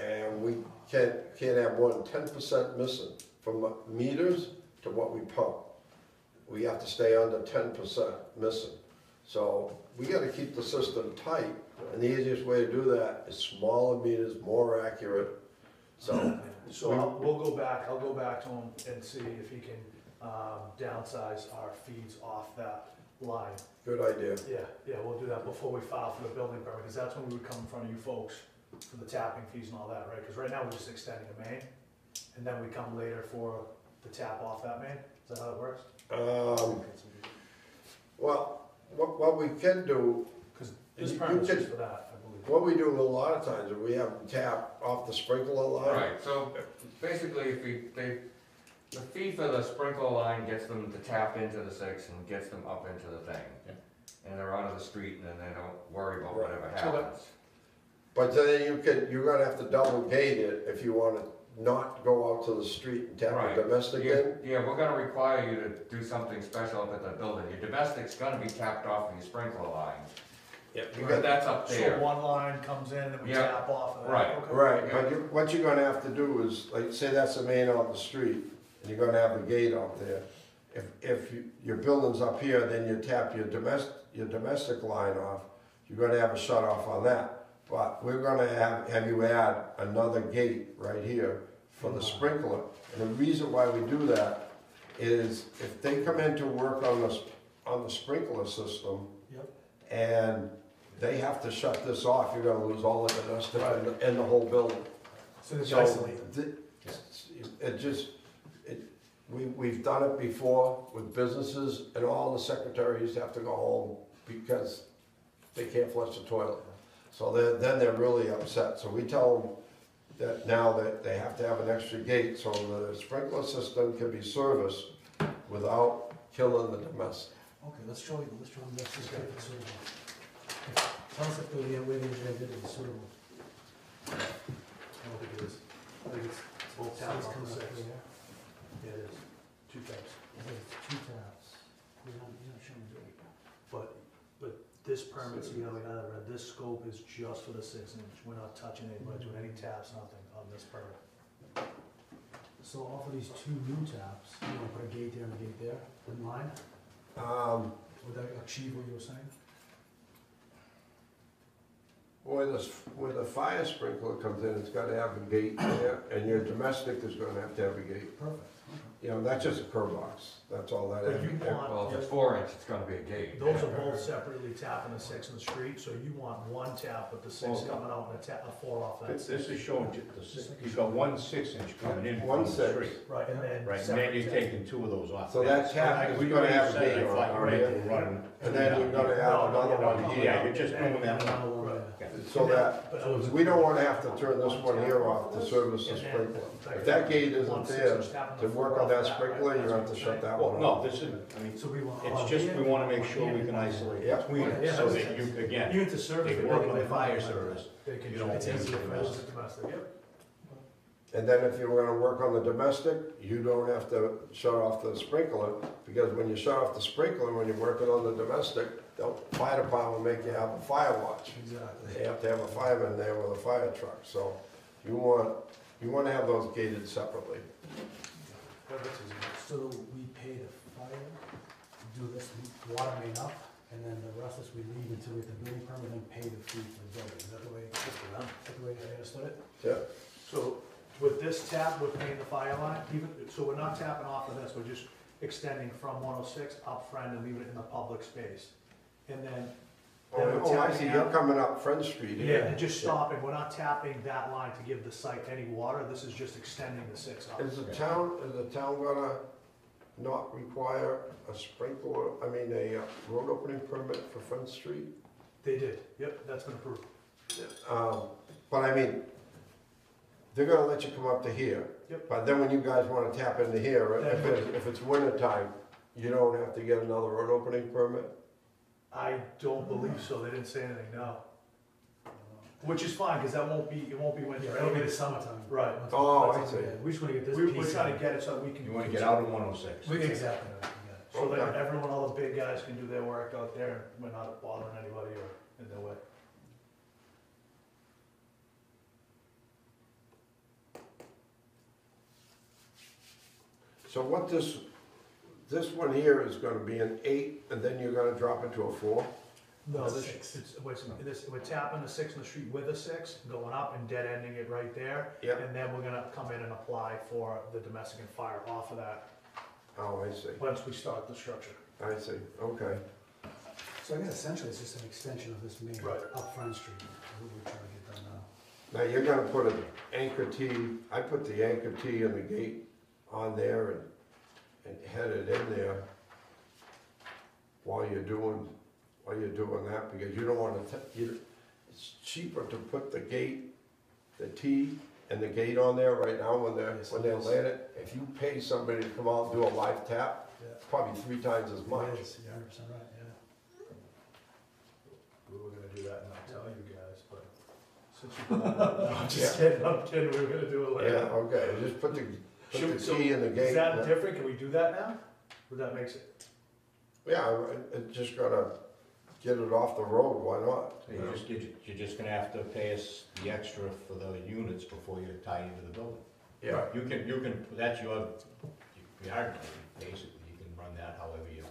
And we can't have more than 10% missing from meters to what we pump. We have to stay under 10% missing. So we gotta keep the system tight, and the easiest way to do that is smaller meters, more accurate. So, We'll go back, I'll go back to him and see if he can downsize our feeds off that line. good idea. Yeah, we'll do that before we file for the building permit, because that's when we would come in front of you folks for the tapping fees and all that, right? Because right now we're just extending a main, and then we come later for the tap off that main. Is that how it works? Well, what we can do, Because this You permit's could- just for that, I believe. what we do a lot of times is we have them tap off the sprinkler line. Right, so basically, if the fee for the sprinkler line gets them to tap into the 6 and gets them up into the thing. And they're out of the street, and then they don't worry about Right. whatever happens. But then you're gonna have to double gate it if you wanna not go out to the street and tap Right. a domestic in. Yeah, we're gonna require you to do something special up at the building. Your domestic's gonna be tapped off of your sprinkler line. Yeah, Because that's up So there. one line comes in and we Yeah. tap off of that? Right. Okay. Right, but what you're gonna have to do is, like, say that's the main on the street, and you're gonna have the gate out there. If your building's up here, then you tap your domestic line off, you're gonna have a shut off on that. But we're gonna have you add another gate right here for the sprinkler. And the reason why we do that is if they come in to work on the sprinkler system, Yep. and they have to shut this off, you're gonna lose all the domestic in the whole building. So it's So, isolated. we've done it before with businesses, and all the secretaries have to go home because they can't flush the toilet. So then they're really upset, so we tell them that now that they have to have an extra gate, so the sprinkler system can be serviced without killing the domestic. Okay, let's show them that's just good, it's suitable. Tell us if the way the engineer did it is suitable. I don't think it is. I think it's both So taps it's off the coming up 6. here. Yeah, it is. 2 taps. I think it's 2 taps. You're not showing the gate. But this permit, so you know, this scope is just for the 6 inch. We're not touching it, we're not doing any taps, nothing on this permit. So off of these 2 new taps, you wanna put a gate there and a gate there, in line? Would that achieve what you were saying? Where the fire sprinkler comes in, it's gotta have a gate there, and your domestic is gonna have to have a gate. Perfect, You know, that's just a curb box, that's all that But is. you Well, want, if it's 4 inch, it's gonna be a gate. those are both separately tapping the 6 in the street, so you want one tap with the 6 Well, coming out and a 4 off that. This is showing you the 6, you've got 1 6-inch coming in One from the 6. street. Right, and then. Right, and separate then you're tap. taking 2 of those off. So that tap is We gonna already have a said, gate I on thought it, you already right? were running. And then you're gonna have another one here, Yeah, you're just doing that one. Right. so that, we don't wanna have to turn this one here off to service the sprinkler. If that gate isn't there to work on that sprinkler, you have to shut that Well, one no, off. this isn't, I mean, So we want. it's just, we wanna make sure we can isolate Yeah. between it, Yeah, so that's- that you, again, Even to service. they the work building, on the they fire find service. They can You don't it's want easier them for to us to domestic, yep. And then if you're gonna work on the domestic, you don't have to shut off the sprinkler, because when you shut off the sprinkler, when you're working on the domestic, the fire department will make you have a fire watch. Exactly. They have to have a fireman there with a fire truck, so you wanna have those gated separately. That's easy. So we pay the fire to do this water main up, and then the rest of us, we leave until we get the building permit and pay the fee for the building. Is that the way, I understood it? Yeah, So with this tap, we're paying the fire line, even, so we're not tapping off of this, we're just extending from 106 up front and leaving it in the public space. And then. then we're oh, I tapping see, out- you're coming up Friend Street Yeah, here. and just stopping, we're not tapping that line to give the site any water, this is just extending the 6 up. Is the town gonna not require a sprinkler, a road opening permit for Front Street? They did, yep, that's been approved. But I mean, they're gonna let you come up to here. Yep. But then when you guys wanna tap into here, Then- if it's winter time, you don't have to get another road opening permit? I don't believe so, they didn't say anything, no. Which is fine, because it won't be winter. Yeah, it'll be the summertime. Right. Oh, I That's- see. yeah, we just wanna get this We're piece. trying to get it so we can. You wanna get out of 106. Exactly, right, yeah. So that Okay. everyone, all the big guys can do their work out there, we're not bothering anybody or in their way. So what this one here is gonna be an 8, and then you're gonna drop it to a 4? No, That's this, 6. we're tapping the 6 in the street with a 6, going up and dead ending it right there. Yep. And then we're gonna come in and apply for the domestic and fire off of that, Oh, I see, once we start the structure. I see, okay. So I guess essentially it's just an extension of this main Right. up Front Street, what we're trying to get done now. Now, you're gonna put an anchor T, I put the anchor T in the gate on there and head it in there while you're doing that, because you don't wanna, it's cheaper to put the gate, the T and the gate on there right now when they're laying it. If you pay somebody to come out and do a live tap, Yeah. it's probably 3 times as much. It is, you're 100% right, yeah. We were gonna do that and not tell you guys, but since you brought it up, no, I'm just kidding, we were gonna do it Yeah, later. okay, just put the So, T in the gate. is that different, can we do that now? Would that make it? Yeah, it's just gotta get it off the road, why not? So you're just gonna have to pay us the extra for the units before you tie into the building. Yeah, You can, that's your yard, basically, you can run that however you.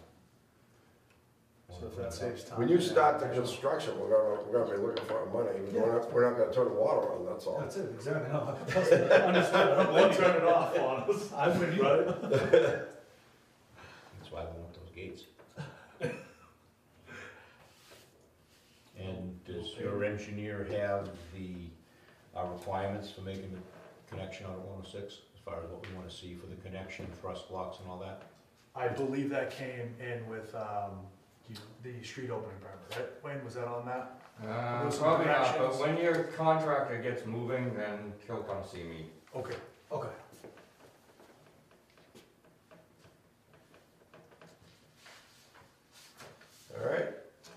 So if that saves time. when you start the construction, we're gonna be looking for our money, we're not gonna turn the water on, that's all. That's it, exactly, no, Understood, I don't want to turn it off on us. I'm with you. Right? That's why we want those gates. And does your engineer have the requirements for making the connection out of 106, as far as what we want to see for the connection, thrust blocks and all that? I believe that came in with, the street opening permit, right? Wayne, was that on that? With some Probably not, but corrections. when your contractor gets moving, then he'll come see me. Okay. Okay. All right,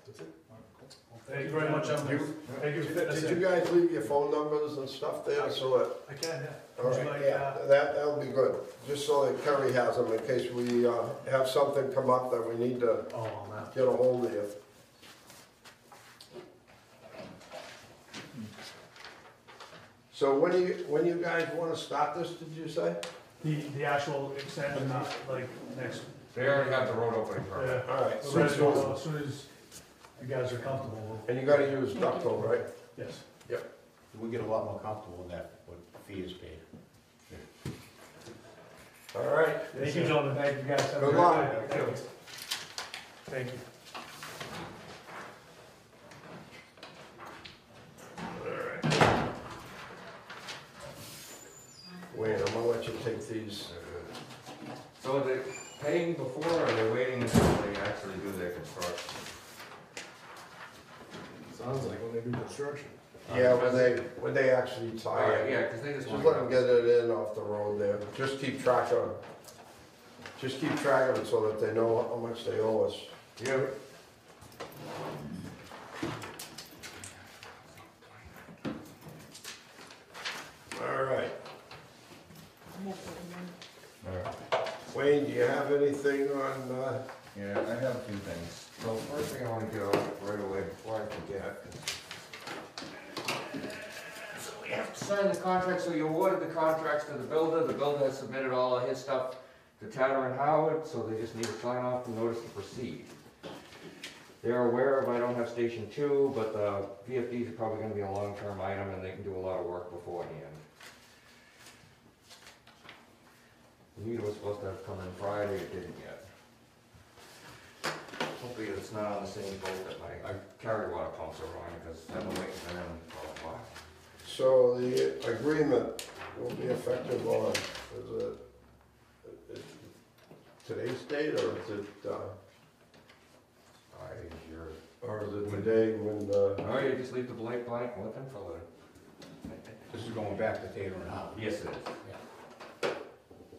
That's it? All right, cool. Thank you very much, gentlemen. Thank you for fitting us did in. you guys leave your phone numbers and stuff there, so that, I can, yeah. all Would you right, like, yeah, that'll be good, just so that Kerry has them in case we, have something come up that we need to Oh, on that. get a hold of you. So when you guys wanna start this, did you say? The actual extension, not like next. They already got the road opening permit. Yeah. All right, We're ready to go so, as soon as you guys are comfortable. and you gotta use ductile, right? Yes. We get a lot more comfortable with that, what fee is paid. All right. Thank you, gentlemen. Thank you, guys. Have a Good great luck. night. Thank you. Thank you. Wayne, I'm gonna let you take these. So are they paying before, or are they waiting until they actually do their construction? Sounds like when they do construction. Yeah, when they actually tie Alright, it. yeah, cause they just Just want let to them get it in off the road there. Just keep track of it so that they know how much they owe us. Yeah. All right. Wayne, do you have anything on, Yeah, I have a few things. So first thing I wanna get off right away before I forget. So we have to sign the contract, so you awarded the contracts to the builder has submitted all of his stuff to Tatter and Howard, so they just need to sign off the notice to proceed. They're aware of I don't have Station 2, but the VFDs are probably gonna be a long-term item and they can do a lot of work beforehand. The meter was supposed to have come in Friday, it didn't yet. Hopefully it's not on the same boat that my carry water pumps are on, because I've been waiting for them for a while. So the agreement will be effective on, is it today's date, or is it, or is it today when the? Oh, you just leave the blank blank, let them fill it. This is going back to Tater and Howard. Yes, it is.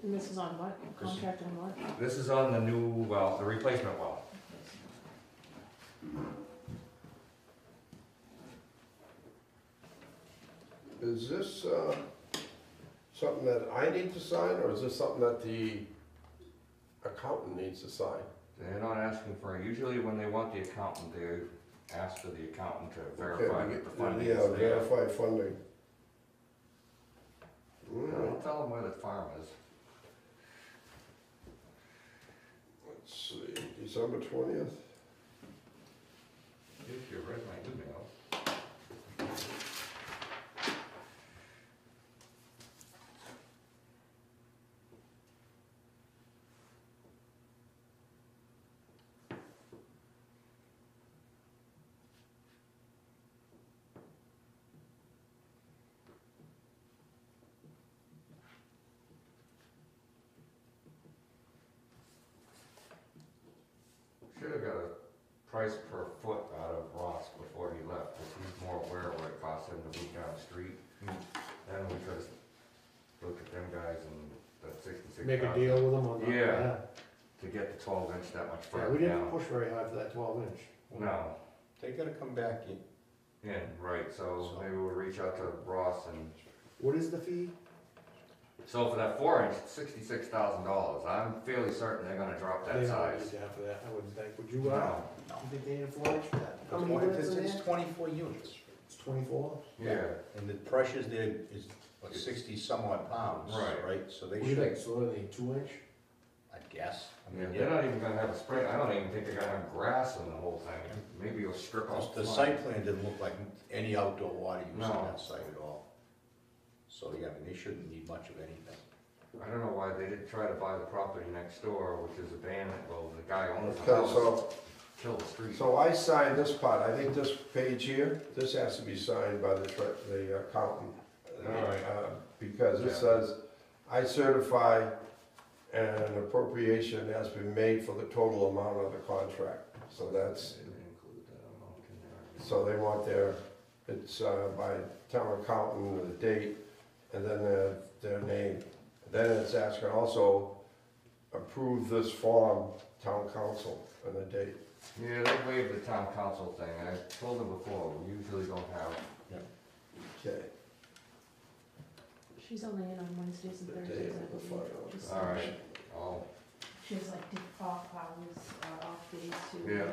And this is on what, contract on what? This is on the new well, the replacement well. Is this, something that I need to sign, or is this something that the accountant needs to sign? They're not asking for, usually when they want the accountant, they ask for the accountant to verify Okay, that the funding yeah, is there. verify funding. I'll tell them where the farm is. Let's see, December 20th? If you read my email. Should have got a price per foot out of Ross before he left, because he's more aware of what it costs him to be down the street. Then we just look at them guys and that 66,000. Make a deal with them on that. Yeah. To get the 12 inch that much Yeah, further we didn't down. push very hard for that 12 inch. No, They gotta come back in. yeah, right, so maybe we'll reach out to Ross and, What is the fee? so for that 4 inch, $66,000. I'm fairly certain they're gonna drop that They don't size. need that for that, I wouldn't think. Would you, No, you think they need a 4 inch for that? How many units in It's there? 24 units. It's 24? yeah, And the pressure's there is, what, 60 some odd pounds, Right. right? So they What do you should, think, so they need 2 inch? I guess. I yeah, mean, they're not even gonna have a spray, I don't even think they're gonna have grass in the whole thing. Maybe you'll strip off. The front. site plan didn't look like any outdoor water use No. on that site at all. So, yeah, I mean, they shouldn't need much of anything. I don't know why they didn't try to buy the property next door, which is abandoned, well, the guy owns the Okay, house, so, killed the street. so I signed this part, I think this page here, this has to be signed by the accountant. Alright. Because it Yeah. says, I certify an appropriation has been made for the total amount of the contract. So that's, They didn't include that amount in there. so they want it's by town accountant, the date, and then their name. Then it's asking also, approve this form, town council, and the date. Yeah, they waived the town council thing, I told them before, we usually don't have. Okay. She's only in on Wednesdays and The Thursdays, day I of the believe. final. Just- Alright, I'll, She has like off hours, off days too. Yeah.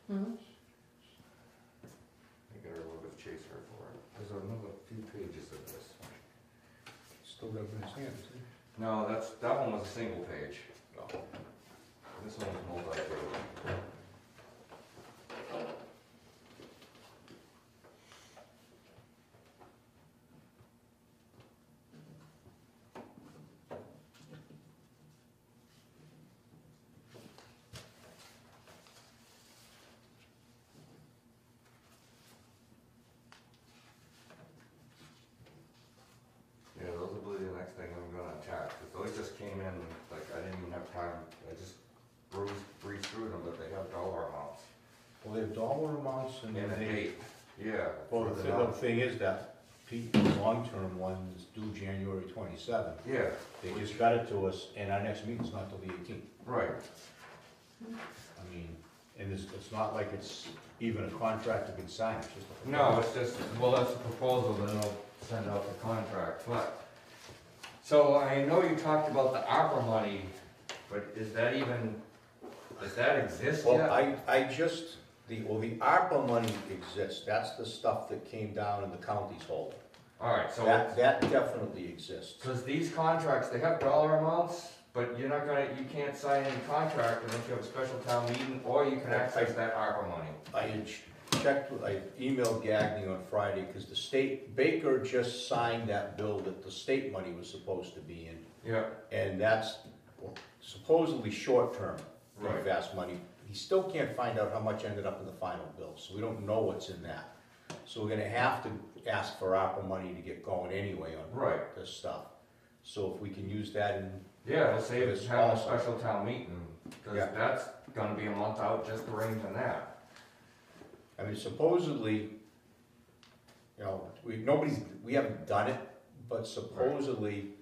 Hmm? I got a little bit of chaser for it. There's another few pages of this. Still got it in his hands, No, that one was a single page. No. This one's multi-page. Yeah, those will be the next thing I'm gonna attack, because those just came in, like, I didn't even have time, I just breezed through them, but they have dollar amounts. Well, they have dollar amounts and And a they, date, yeah. well, for the thing is that the long-term one is due January 27th. Yeah, They just got it to us, and our next meeting's not till the 18th. right. I mean, and it's not like it's even a contract to be signed, it's just a. No, it's just, well, that's a proposal, then they'll send out the contract, but, so I know you talked about the ARPA money, but is that even, does that exist Well, yet? I just, the ARPA money exists, that's the stuff that came down in the county's holding. Alright, so, That definitely exists. does these contracts, they have dollar amounts, but you're not gonna, you can't sign any contract unless you have a special town meeting, or you can access that ARPA money. I had checked, I emailed Gagny on Friday, because the state, Baker just signed that bill that the state money was supposed to be in. Yeah. And that's supposedly short-term, Right. vast money. He still can't find out how much ended up in the final bill, so we don't know what's in that. So we're gonna have to ask for ARPA money to get going anyway on Right. this stuff. So if we can use that in, Yeah, it'll save us It's having a also- special town meeting, cause Yeah. that's gonna be a month out just arranging that. I mean, supposedly, you know, we haven't done it, but supposedly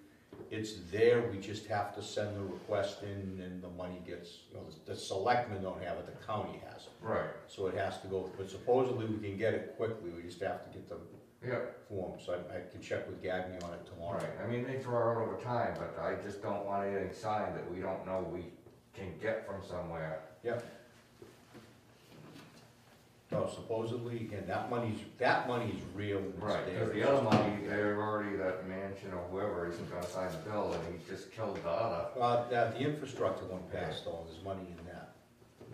it's there, we just have to send the request in and the money gets, you know, the selectmen don't have it, the county has it. Right. So it has to go, but supposedly we can get it quickly, we just have to get the Yeah. form, so I can check with Gagny on it tomorrow. Right, I mean, they draw it over time, but I just don't want anything signed that we don't know we can get from somewhere. No, supposedly, again, that money's real. and it's Right, there. because the other money, they're already, that mansion or whoever isn't gonna sign the bill, and he just killed the other. The infrastructure one passed on, there's money in that.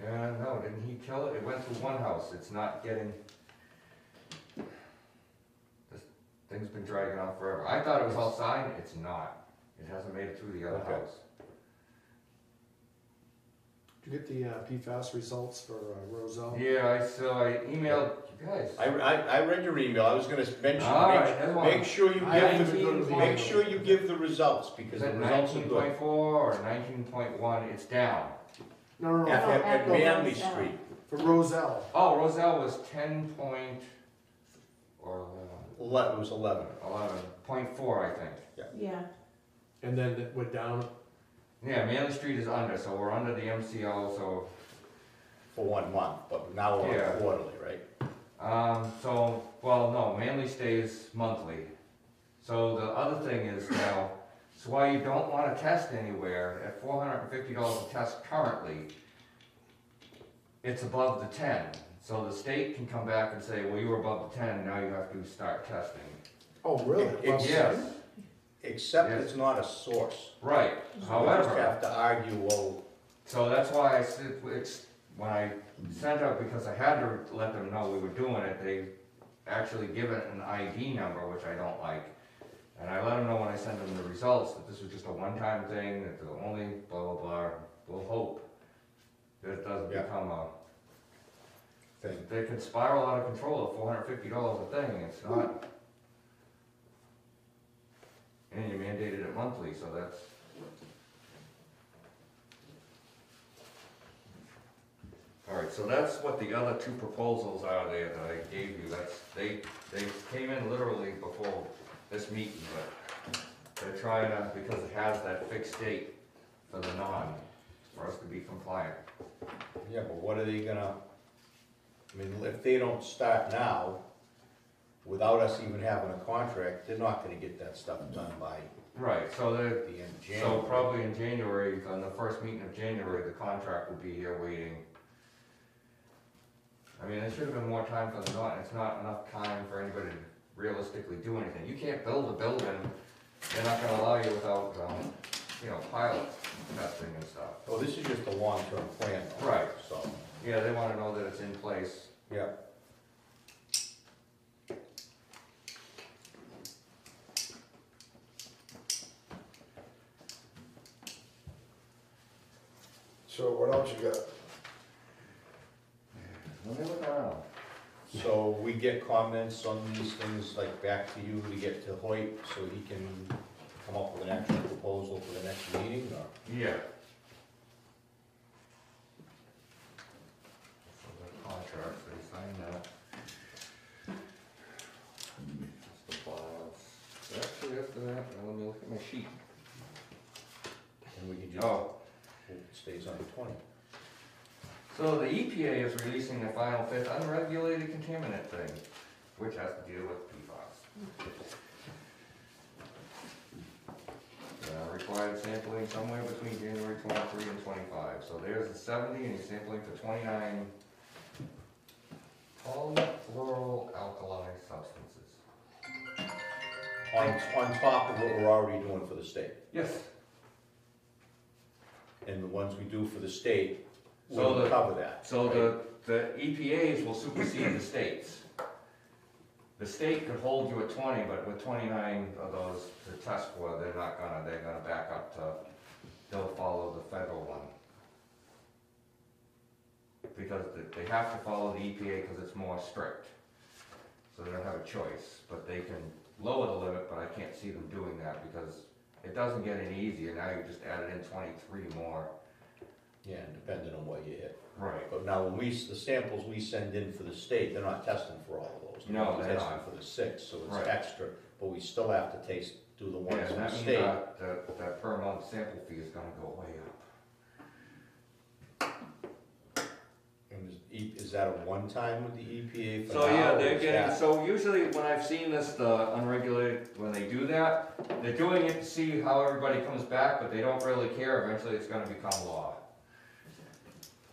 Yeah, no, didn't he kill it? It went through one house, it's not getting, this thing's been dragging on forever. I thought it was all signed, it's not. It hasn't made it through the other Okay. house. Did you get the PFAS results for Roselle? Yeah, I emailed you guys. I read your email, I was gonna mention, All right, that's one. make sure you Make sure you give the results, because Is the it results are good. 19.4 or 19.1? It's down. No, At No, Manley Roselle. Street, for Roselle. Oh, Roselle was 10 or 11, it was 11. 11.4, I think. Yeah, And then we're down, Yeah, Manley Street is under, so we're under the MCO, so, For 1 month, but now we're Yeah. on quarterly, right? well, no, Manley stays monthly. So the other thing is now, so while you don't wanna test anywhere, at $450 a test currently, it's above the 10. So the state can come back and say, well, you were above the 10, now you have to start testing. oh, really? It's- Yes, Except Yes. it's not a source. right, So we just however, have to argue, well, so that's why I said, when I sent out, because I had to let them know we were doing it, they actually give it an ID number, which I don't like. And I let them know when I sent them the results, that this was just a one-time thing, that the only blah, blah, blah, we'll hope that it doesn't Yeah. become a, thing. they can spiral out of control at $450 a thing, it's not. And you mandated it monthly, so that's. Alright, so that's what the other two proposals are there that I gave you, they came in literally before this meeting, but they're trying to, because it has that fixed date for the for us to be compliant. Yeah, but what are they gonna, I mean, if they don't start now, without us even having a contract, they're not gonna get that stuff done by Right, so they're, the end of so January. probably in January, on the first meeting of January, the contract will be here waiting. I mean, there should have been more time for the it's not enough time for anybody to realistically do anything. You can't build a building, they're not gonna allow you without, pilot testing and stuff. Well, this is just a long-term plan, though. Right. So, Yeah, they wanna know that it's in place. yeah. So what else you got? Let me look around. So we get comments on these things, like back to you to get to Hoyt, so he can come up with an actual proposal for the next meeting, or? Yeah. So the contract, they signed that. That's the files. Actually, after that, let me look at my sheet. And we can just, Oh, it stays on the 20. so the EPA is releasing the final fifth unregulated contaminant thing, which has to deal with PFAS. Required sampling somewhere between January 23 and 25. So there's the 70, and he's sampling for 29 polyfluoroalkali substances. On top of what we're already doing for the state. Yes. and the ones we do for the state So will the- cover that. So right? the EPAs will supersede the states. The state could hold you at 20, but with 29 of those to test for, they're gonna back up to, they'll follow the federal one. Because they have to follow the EPA because it's more strict. So they don't have a choice, but they can lower the limit, but I can't see them doing that because it doesn't get any easier. Now you just added in 23 more. Yeah, depending on what you hit. Right. But now, when the samples we send in for the state, they're not testing for all of those. No, They're they're testing not. for the 6, so it's Right. extra, but we still have to do the Yeah, ones and from that the means state. that per month sample fee is gonna go way up. And is that a one-time with the EPA for So now, yeah, or they're is getting, that- so usually when I've seen this, the unregulated, when they do that, they're doing it to see how everybody comes back, but they don't really care, eventually it's gonna become law.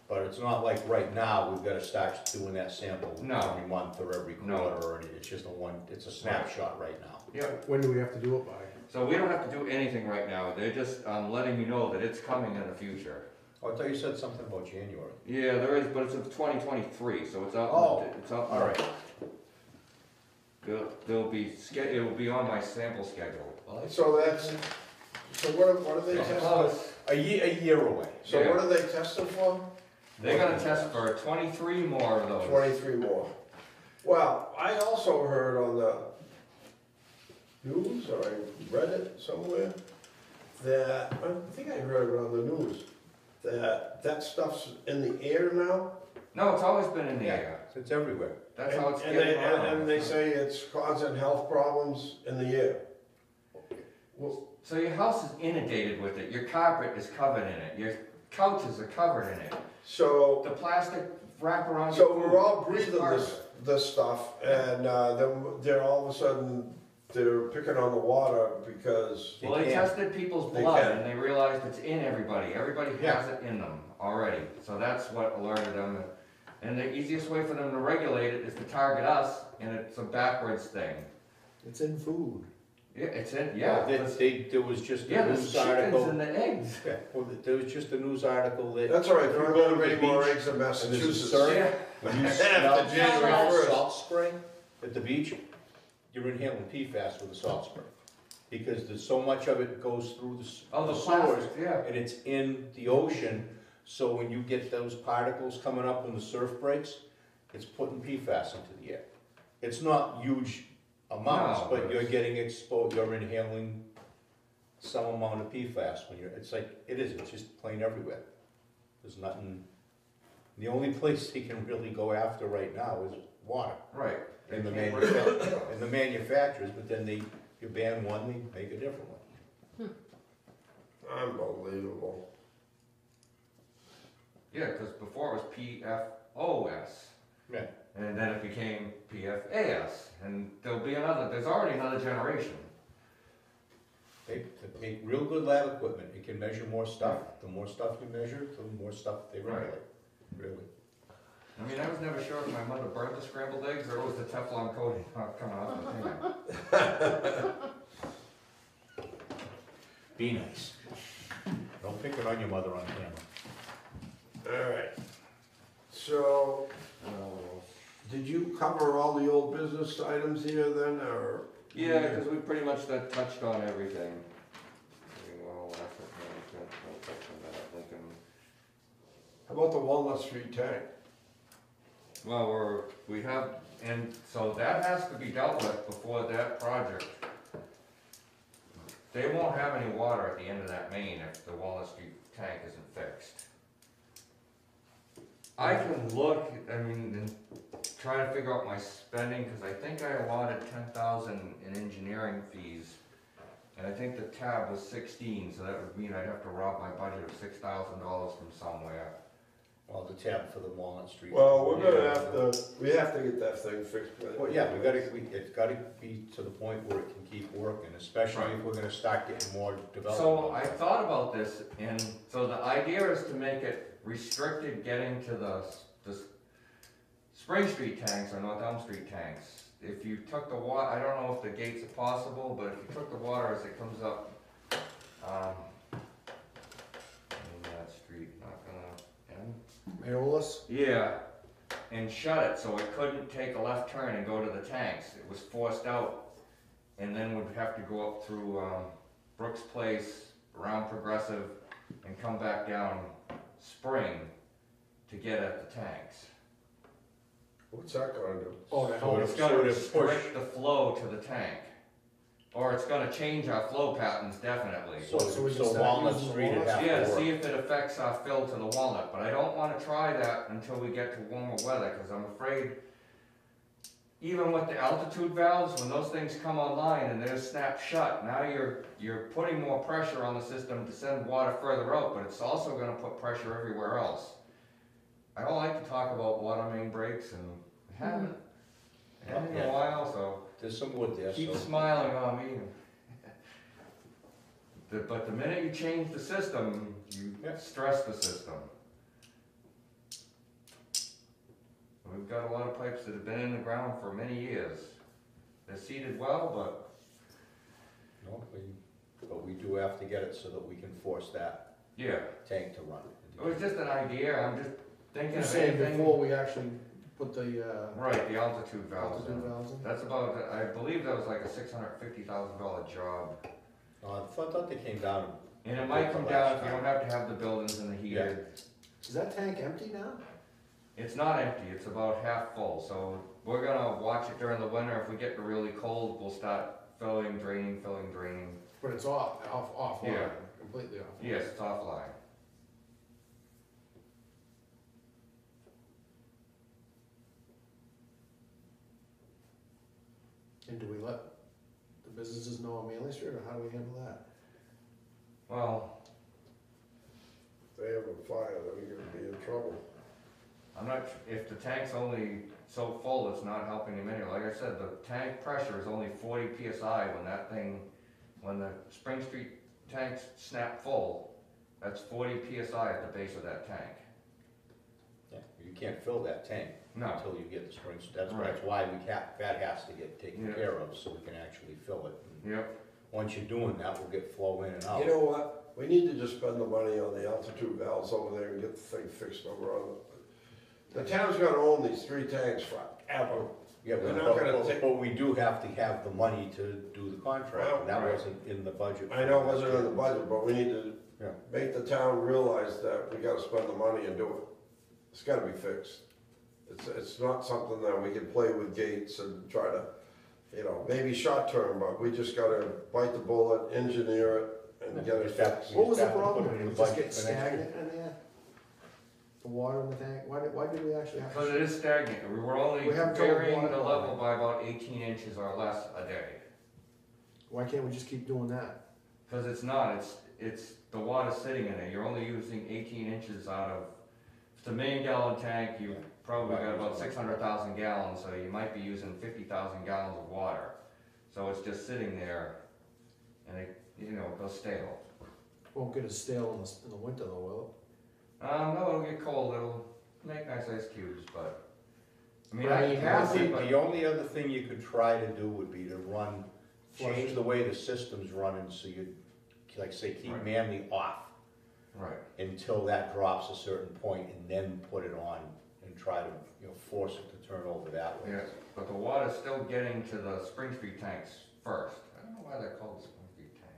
But it's not like right now, we've gotta start doing that sample No. every month or every No. quarter, or anything. It's just it's a snapshot right now. Yep. When do we have to do it by? So we don't have to do anything right now, they're just, letting you know that it's coming in the future. Oh, I thought you said something about January. Yeah, there is, but it's of 2023, so it's up, Oh, it's up. All right. It'll be on my sample schedule. So what are they testing? Close. A year away. So what are they testing for? They're gonna test for 23 more of those. 23 more. Well, I also heard on the news, or I read it somewhere, that, I think I heard it on the news, that stuff's in the air now. No, it's always been in the air. It's everywhere. That's how it's And getting they, around. and they say it's causing health problems in the air. Well, So your house is inundated with it, your carpet is covered in it, your couches are covered in it, so, the plastic wrap around your so food we're all is breathing part of this stuff, and then they're all of a sudden, they're picking on the water because, Well, they tested people's They blood can. and they realized it's in everybody. Everybody Yeah. has it in them already. So that's what alerted them. And the easiest way for them to regulate it is to target us, and it's a backwards thing. It's in food. Yeah, it's in, yeah. There was just Yeah, a there's news chickens article. and the eggs. Yeah, well, there was just a news article that. that's all right, if there you aren't go gonna to be the any more beach, eggs in and there's a Massachusetts. surf, Yeah. when you After smell January 1st. salt spray at the beach, you're inhaling PFAS with the salt spray. Because there's so much of it goes through Oh, the sewers, plastic, yeah. and it's in the ocean, so when you get those particles coming up when the surf breaks, it's putting PFAS into the air. It's not huge amounts, No, but but you're it's- getting exposed, you're inhaling some amount of PFAS when it's just plain everywhere. There's nothing, the only place they can really go after right now is water. Right. And the They can't and the manufacturers, but then you ban one, they make a different one. Unbelievable. Yeah, because before it was PFOS. Yeah. And then it became PFAS. And there's already another generation. They take real good lab equipment, it can measure more stuff, the more stuff you measure, the more stuff they regulate, really. I mean, I was never sure if my mother burned the scrambled eggs or it was the Teflon coating coming off the pan. Be nice. Don't pick it on your mother on camera. All right. So, did you cover all the old business items here then, or? Yeah, because we pretty much touched on everything. Well, that's what we'll touch on that, Lincoln. How about the Walnut Street tank? Well, and so that has to be dealt with before that project. They won't have any water at the end of that main if the Walnut Street tank isn't fixed. I can look, and try to figure out my spending, because I think I allotted 10,000 in engineering fees. And I think the tab was 16, so that would mean I'd have to rob my budget of $6,000 from somewhere. Well, the tab for the Walnut Street. Well, we're gonna we have to get that thing fixed. Well, yeah, it's gotta be to the point where it can keep working, especially if we're gonna start getting more development. So I thought about this, and so the idea is to make it restricted getting to the Spring Street tanks or North Elm Street tanks. If you took the water, I don't know if the gates are possible, but if you took the water as it comes up, and that's Aeolus? Yeah, and shut it so it couldn't take a left turn and go to the tanks. It was forced out, and then would have to go up through Brooks Place, around Progressive, and come back down Spring to get at the tanks. What's that gonna do? Oh, to So help. it's gonna restrict the flow to the tank. Or it's gonna change our flow patterns definitely. So we can So start Walnut using the Street would walnuts? have Yeah, to to see work. if it affects our fill to the Walnut, but I don't wanna try that until we get to warmer weather, cause I'm afraid even with the altitude valves, when those things come online and they're snapped shut, now you're putting more pressure on the system to send water further out, but it's also gonna put pressure everywhere else. I don't like to talk about water main breaks and haven't in a while, so There's some wood there, keep so. smiling on me. But the minute you change the system, you Yeah. stress the system. We've got a lot of pipes that have been in the ground for many years. They're seated well, but No, but we do have to get it so that we can force that yeah, tank to run. it was just an idea. I'm just thinking You're of saying anything. before we actually put the, Right, the altitude valves. altitude in. valves in? That's about, I believe that was like a $650,000 job. I thought they came down. And it might come down if you don't have to have the buildings and the heated. Is that tank empty now? It's not empty, it's about half full, so we're gonna watch it during the winter. If we get really cold, we'll start filling, draining. But it's offline, Yeah. completely off. Yes, it's offline. And do we let the businesses know on Manley Street, or how do we handle that? Well, If they have a fire, then we're gonna be in trouble. I'm not, if the tank's only so full, it's not helping him any. Like I said, the tank pressure is only 40 PSI when the Spring Street tanks snap full, that's 40 PSI at the base of that tank. Yeah, you can't fill that tank No, until you get the springs. That's Right. why that has to get taken Yeah. care of, so we can actually fill it. And yep, once you're doing that, we'll get flow in and out. You know what? We need to just spend the money on the altitude valves over there and get the thing fixed over on the town's gonna own these 3 tanks forever. Yeah, We're but, not gonna but, take- but we do have to have the money to do the contract, and that Right. wasn't in the budget. I know it wasn't in the budget, but we need to Yeah. make the town realize that we gotta spend the money and do it. It's gotta be fixed. It's not something that we can play with gates and try to, maybe short term, but we just gotta bite the bullet, engineer it, and get it Just have- fixed. What was the have to put problem? it in Did the it just budget get for next year. stagnant in there? The water in the tank? Why did we actually have because to? it is stagnant. We were only We have trouble varying water the quality. level by about 18 inches or less a day. Why can't we just keep doing that? Because it's not, it's the water sitting in it. You're only using 18 inches out of, if it's a million-gallon tank, you probably got about 600,000 gallons, so you might be using 50,000 gallons of water. So it's just sitting there, and it goes stale. Won't get as stale in the winter though, will it? No, it'll get cold. It'll make nice ice cubes, but I mean, But I I mean, can half pass it, The but only other thing you could try to do would be to change the way the system's running, so you, like say, keep Right. Manley off right. until that drops a certain point, and then put it on and try to, force it to turn over that way. Yes, but the water's still getting to the Spring Street tanks first. I don't know why they're called the Spring Street tank,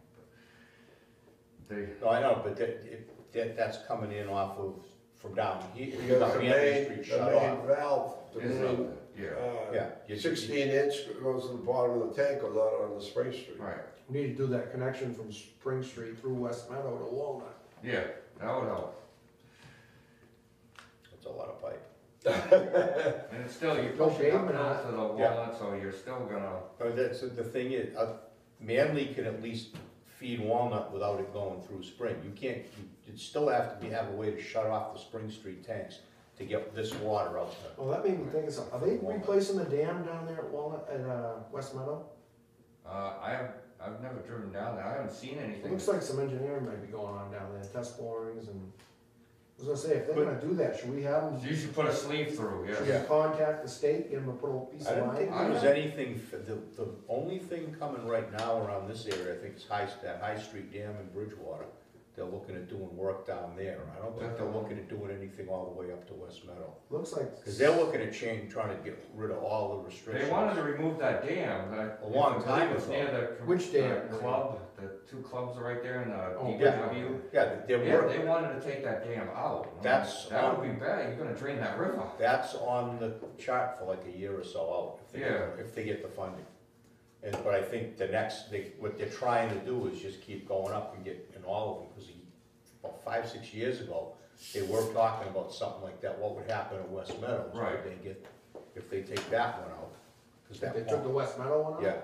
but they. No, I know, but that's coming in off of, from down here, You got down the Manley Street main shut off. valve, the Is main, up there, Yeah. you- 16-inch goes to the bottom of the tank, goes out on the Spring Street. Right, We need to do that connection from Spring Street through West Meadow to Walnut. yeah, that would help. That's a lot of pipe. And it's still, you're No pushing pavement uphill on it. to the Yeah. Walnut, so you're still gonna, That's, the thing is, Manley can at least feed Walnut without it going through Spring. You can't, you'd still have to have a way to shut off the Spring Street tanks to get this water out there. Well, that made me think of something. Are they replacing the dam down there at Walnut, at West Meadow? I've never driven down there. I haven't seen It anything. looks like some engineering might be going on down there, test borings and, I was gonna say, if they're gonna do that, should we have them? You should put a sleeve through, Should yeah. we contact the state, get them to put a piece I of don't line? think there's anything, the only thing coming right now around this area, I think is that High Street Dam in Bridgewater. they're looking at doing work down there. I don't think they're looking at doing anything all the way up to West Meadow. Looks like. Cause they're looking at trying to get rid of all the restrictions. They wanted to remove that dam, that. A long time It's near ago. the. Which dam? the club, the two clubs are right there in the Oh, DPW. Yeah, they're Yeah, working, they wanted to take that dam out. That's That would on- be bad, you're gonna drain that river. that's on the chart for like a year or so out, if they get the funding. But I think what they're trying to do is just keep going up and get in all of them, because about 5-6 years ago, they were talking about something like that, what would happen in West Meadows? Right. If they take that one out, because They that took the West Meadow one out? yeah.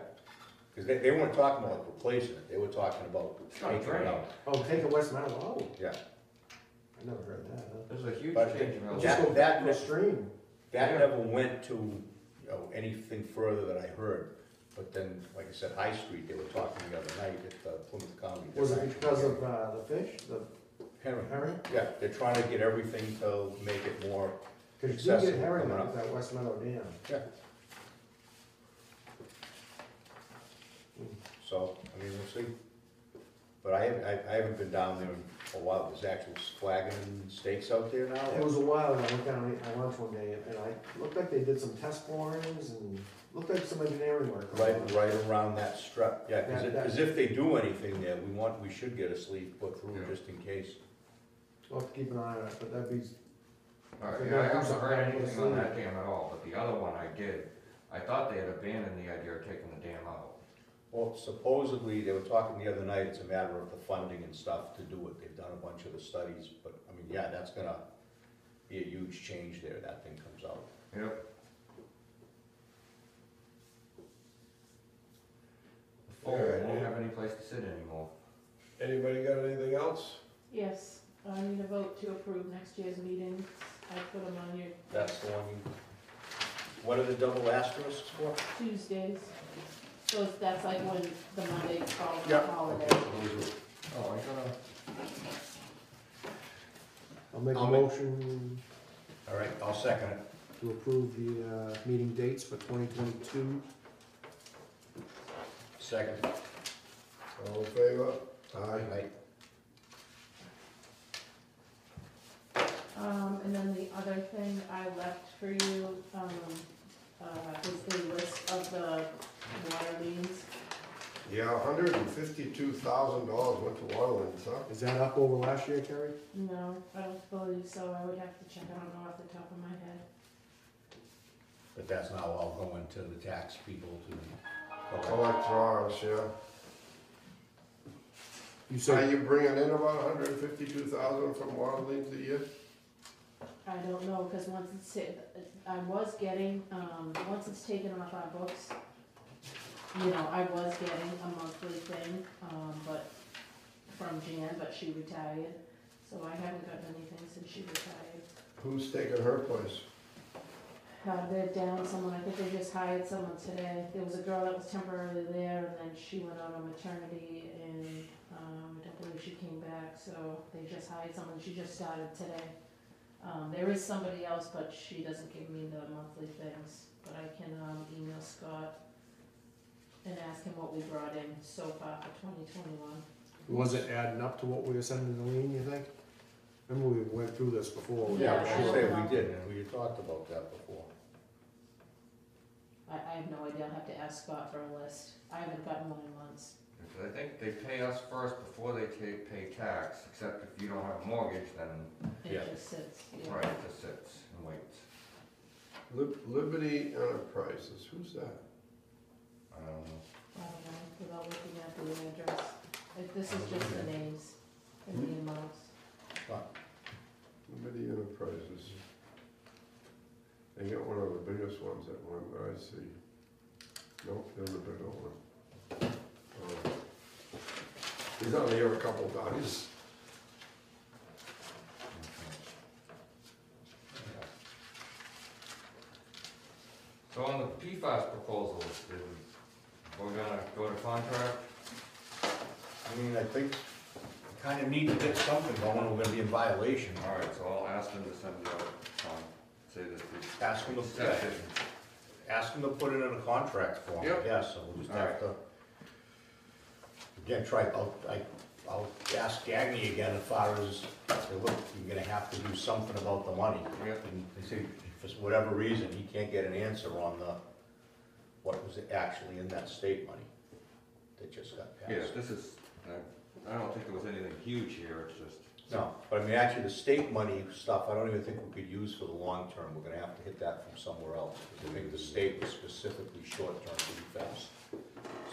Because they weren't talking about like replacing it, they were talking about Not taking it drain. out. Oh, take the West Meadow out? Yeah. I never heard that, huh? There's a huge But change in It'll real just estate. go back to the stream. That Yeah. never went to, anything further that I heard. But then, like I said, High Street, they were talking the other night at Plymouth County. Was it because of the fish, the Herring. herring? Yeah, they're trying to get everything to make it more, Cause you do Accessible get herring coming out up. of that West Meadow Dam. so, I mean, we'll see. But I haven't been down there in a while, there's actual flagging and stakes out there now? It was a while ago, I went down and ate my lunch one day, and I looked like they did some test borings and looked like some engineering work. Right around that strip, yeah, That- because if they do anything there, we should get a sleeve put through Yeah. just in case. We'll have to keep an eye on it, but that'd be, Alright, yeah, I haven't heard anything on that dam at all, but the other one I did. I thought they had abandoned the idea of taking the dam out. Well, supposedly, they were talking the other night, it's a matter of the funding and stuff to do it. They've done a bunch of the studies, but, I mean, yeah, that's gonna be a huge change there, that thing comes out. Yep. The phone won't have any place to sit anymore. Anybody got anything else? Yes, I need a vote to approve next year's meetings. I put them on your That's the one what are the double asterisks for? Tuesdays. So that's like when the Monday following the Yeah. holiday. Oh, I gotta. I'll make a I'll make- motion All right, I'll second it. to approve the, meeting dates for 2022. Second. All in favor? Aye. Right. And then the other thing I left for you, is a list of the water liens. Yeah, $152,000 went to Waterlands, huh? Is that up over last year, Kerry? No, I don't believe so, I would have to check, I don't know off the top of my head. But that's now all going to the tax people to. Collect drawers, yeah. You Are said, you bringing in about $152,000 from Waterlands a year? I don't know, cause once it's, I was getting, once it's taken off our books, I was getting a monthly thing, but from Jan, but she retired, so I haven't gotten anything since she retired. Who's taking her place? They're down someone, I think they just hired someone today. There was a girl that was temporarily there, and then she went out on maternity, and, I don't believe she came back, so they just hired someone, she just started today. There is somebody else, but she doesn't give me the monthly things, but I can, email Scott and ask him what we brought in so far for 2021. was it adding up to what we were sending to Lean, you think? Remember we went through this before? Yeah, I was gonna I say, don't know. we did, and we had talked about that before. I have no idea, I'll have to ask Scott for a list. I haven't gotten one in months. I think they pay us first before they pay tax, except if you don't have a mortgage, then, Yeah. It just sits, yeah. right, it just sits and waits. Liberty Enterprises, who's that? I don't know. I don't know, without looking at the address. This is just the names and the amounts. Liberty Enterprises. They got one of the biggest ones at one, I see. Nope, they're the bigger one. Oh. He's on here a couple times. So on the PFAS proposals, we're gonna go to contract? I mean, I think we kinda need to get something going, we're gonna be in violation. Alright, so I'll ask them to send it out, say that we. Ask them to, accept it. ask them to put it in a contract form, I Yep. guess, so we'll just have to. Again, I'll ask Gagny again as far as, say, look, you're gonna have to do something about the money. Yeah. And they say, for whatever reason, he can't get an answer on what was actually in that state money that just got passed. Yeah, this is, I don't think there was anything huge here, it's just. No, but I mean, actually, the state money stuff, I don't even think we could use for the long term. We're gonna have to hit that from somewhere else. Because I think the state was specifically short-term defense.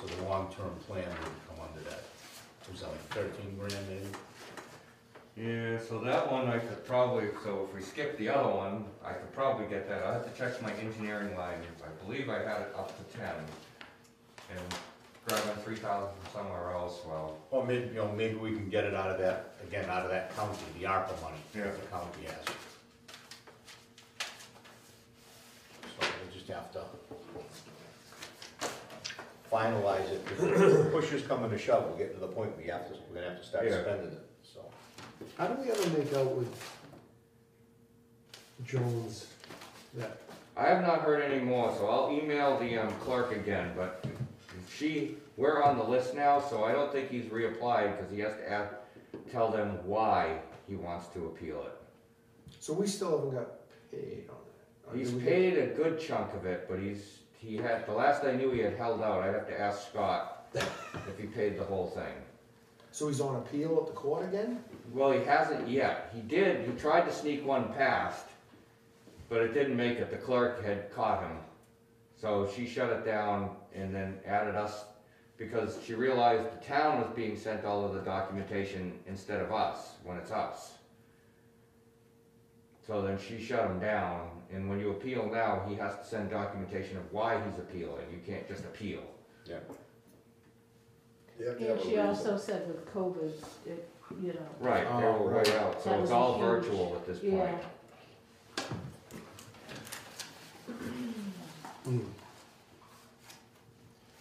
So the long-term plan would come under that. It was like 13 grand maybe? Yeah, so that one I could probably, so if we skip the other one, I could probably get that. I have to check my engineering line. I believe I had it up to 10. And grabbing 3,000 from somewhere else, well. Or maybe, maybe we can get it out of that, again, out of that county, the ARPA money Yeah. that the county has. So we'll just have to finalize it. If push is coming to shove, we're getting to the point we're gonna have to start Yeah. spending it, so. How do we ever make out with Jones that, I have not heard any more, so I'll email the clerk again, but we're on the list now, so I don't think he's reapplied, because he has to tell them why he wants to appeal it. so we still haven't got paid on that? Or He's did we paid a good chunk of it, but the last I knew he had held out. I'd have to ask Scott if he paid the whole thing. So he's on appeal at the court again? Well, he hasn't yet. He tried to sneak one past, but it didn't make it. The clerk had caught him. So she shut it down and then added us, because she realized the town was being sent all of the documentation instead of us, when it's us. So then she shut him down, and when you appeal now, he has to send documentation of why he's appealing. You can't just appeal. Yeah. You have to have And a she reason. also said with COVID, it, you know. Right, they Oh, were way right. out, so That it's was a all huge- virtual at this point. Yeah,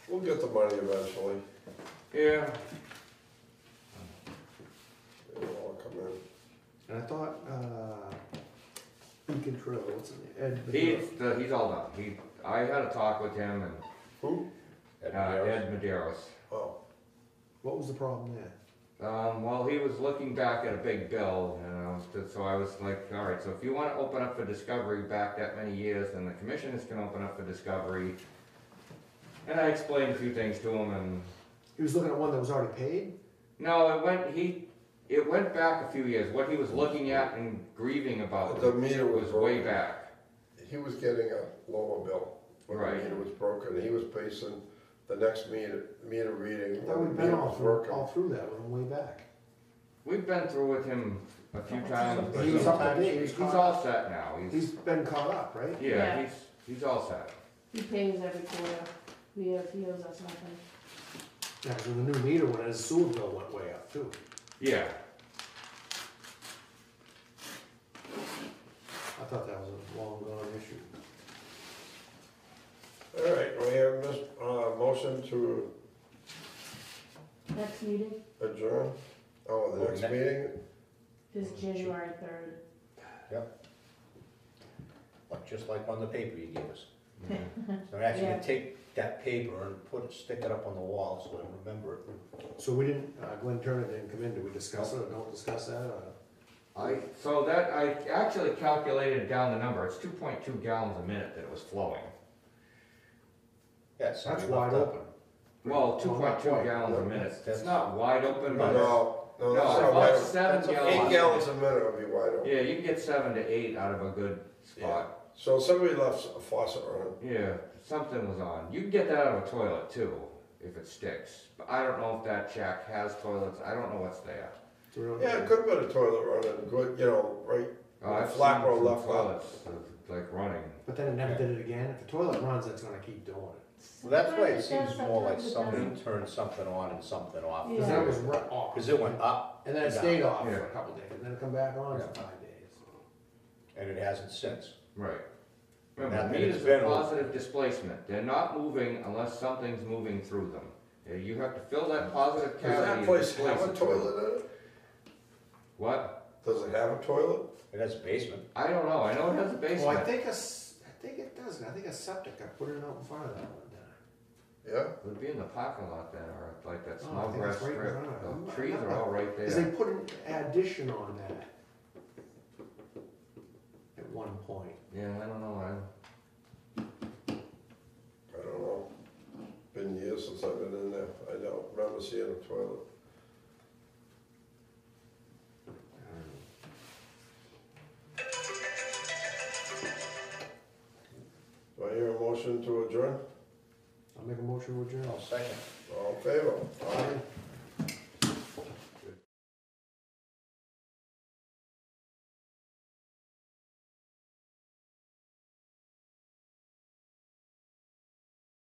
We'll get the money eventually. Yeah, It'll all come in. And I thought, Beacon Trail, what's his name? Ed. he's all done. I had a talk with him and Who? Ed Medeiros. Ed Medeiros. Oh, What was the problem there? Well, he was looking back at a big bill, so I was like, all right, so if you want to open up for discovery back that many years, then the commissioners can open up for discovery. And I explained a few things to him, and He was looking at one that was already paid? no, it went back a few years. What he was looking at and grieving about the meter was was way broken. back. He was getting a lower bill. When Right. the meter was broken, he was facing the next meter reading. I thought when we'd the been meter was working. all through that with him way back. We've been through with him a few times, but He was up to sometimes date, he's he's all set now. He's been caught up, right? Yeah, Yeah. he's all set. he pays every quarter, he owes us nothing. Yeah, 'cause when the new meter went, his sewer bill went way up too. Yeah. I thought that was a long gone issue. All right, we have this, motion to Next meeting adjourn. Oh, the next Next. meeting? is January 3rd. Just like on the paper you gave us. So actually, you Yeah. can take that paper and stick it up on the wall so I remember it. So we didn't, Glenn Turner didn't come in, did we discuss it or don't discuss that, or? I actually calculated down the number. It's 2.2 gallons a minute that it was flowing. Yeah, so That's we left wide open. Well, Well, 2.2 not quite. gallons a minute. It's not wide open, but No, no, that's I not bought wide. 7 gallons. 8 gallons a minute would be wide open. Yeah, you can get 7 to 8 out of a good spot. So somebody left a faucet running. Yeah, something was on. You can get that out of a toilet too, if it sticks. But I don't know if that shack has toilets. I don't know what's there. So we don't- Yeah, it could have been a toilet running, good, right? I've Flat seen row some left up. toilets like running. But then it never did it again. If the toilet runs, it's gonna keep doing it. Well, that's why it Sometimes seems more like sometimes it somebody doesn't. turned something on and something off. Yeah. Cause that was off. Because it went up And then it and stayed down, off for Yeah. a couple days, and then it come back on for Yeah. 5 days. and it hasn't since. Right. Now, Remember, it's meters been- are positive displacement. They're not moving unless something's moving through them. You have to fill that positive Does cavity. that and place displace have a it through. toilet in it? What? Does it have a toilet? It has a basement. I don't know. I know it has a Well, I basement. think it does. I think a septic, I put it out in front of that one time. Yeah? It would be in the parking lot then, or like that small I think grass it's right strip, behind. the trees are all right Cause they there. put an addition on that. At one point. Yeah, I don't know, I don't know. Been years since I've been in there. I don't remember seeing a toilet. Do I hear a motion to adjourn? I'll make a motion to adjourn. I'll second. All in favor? Aye.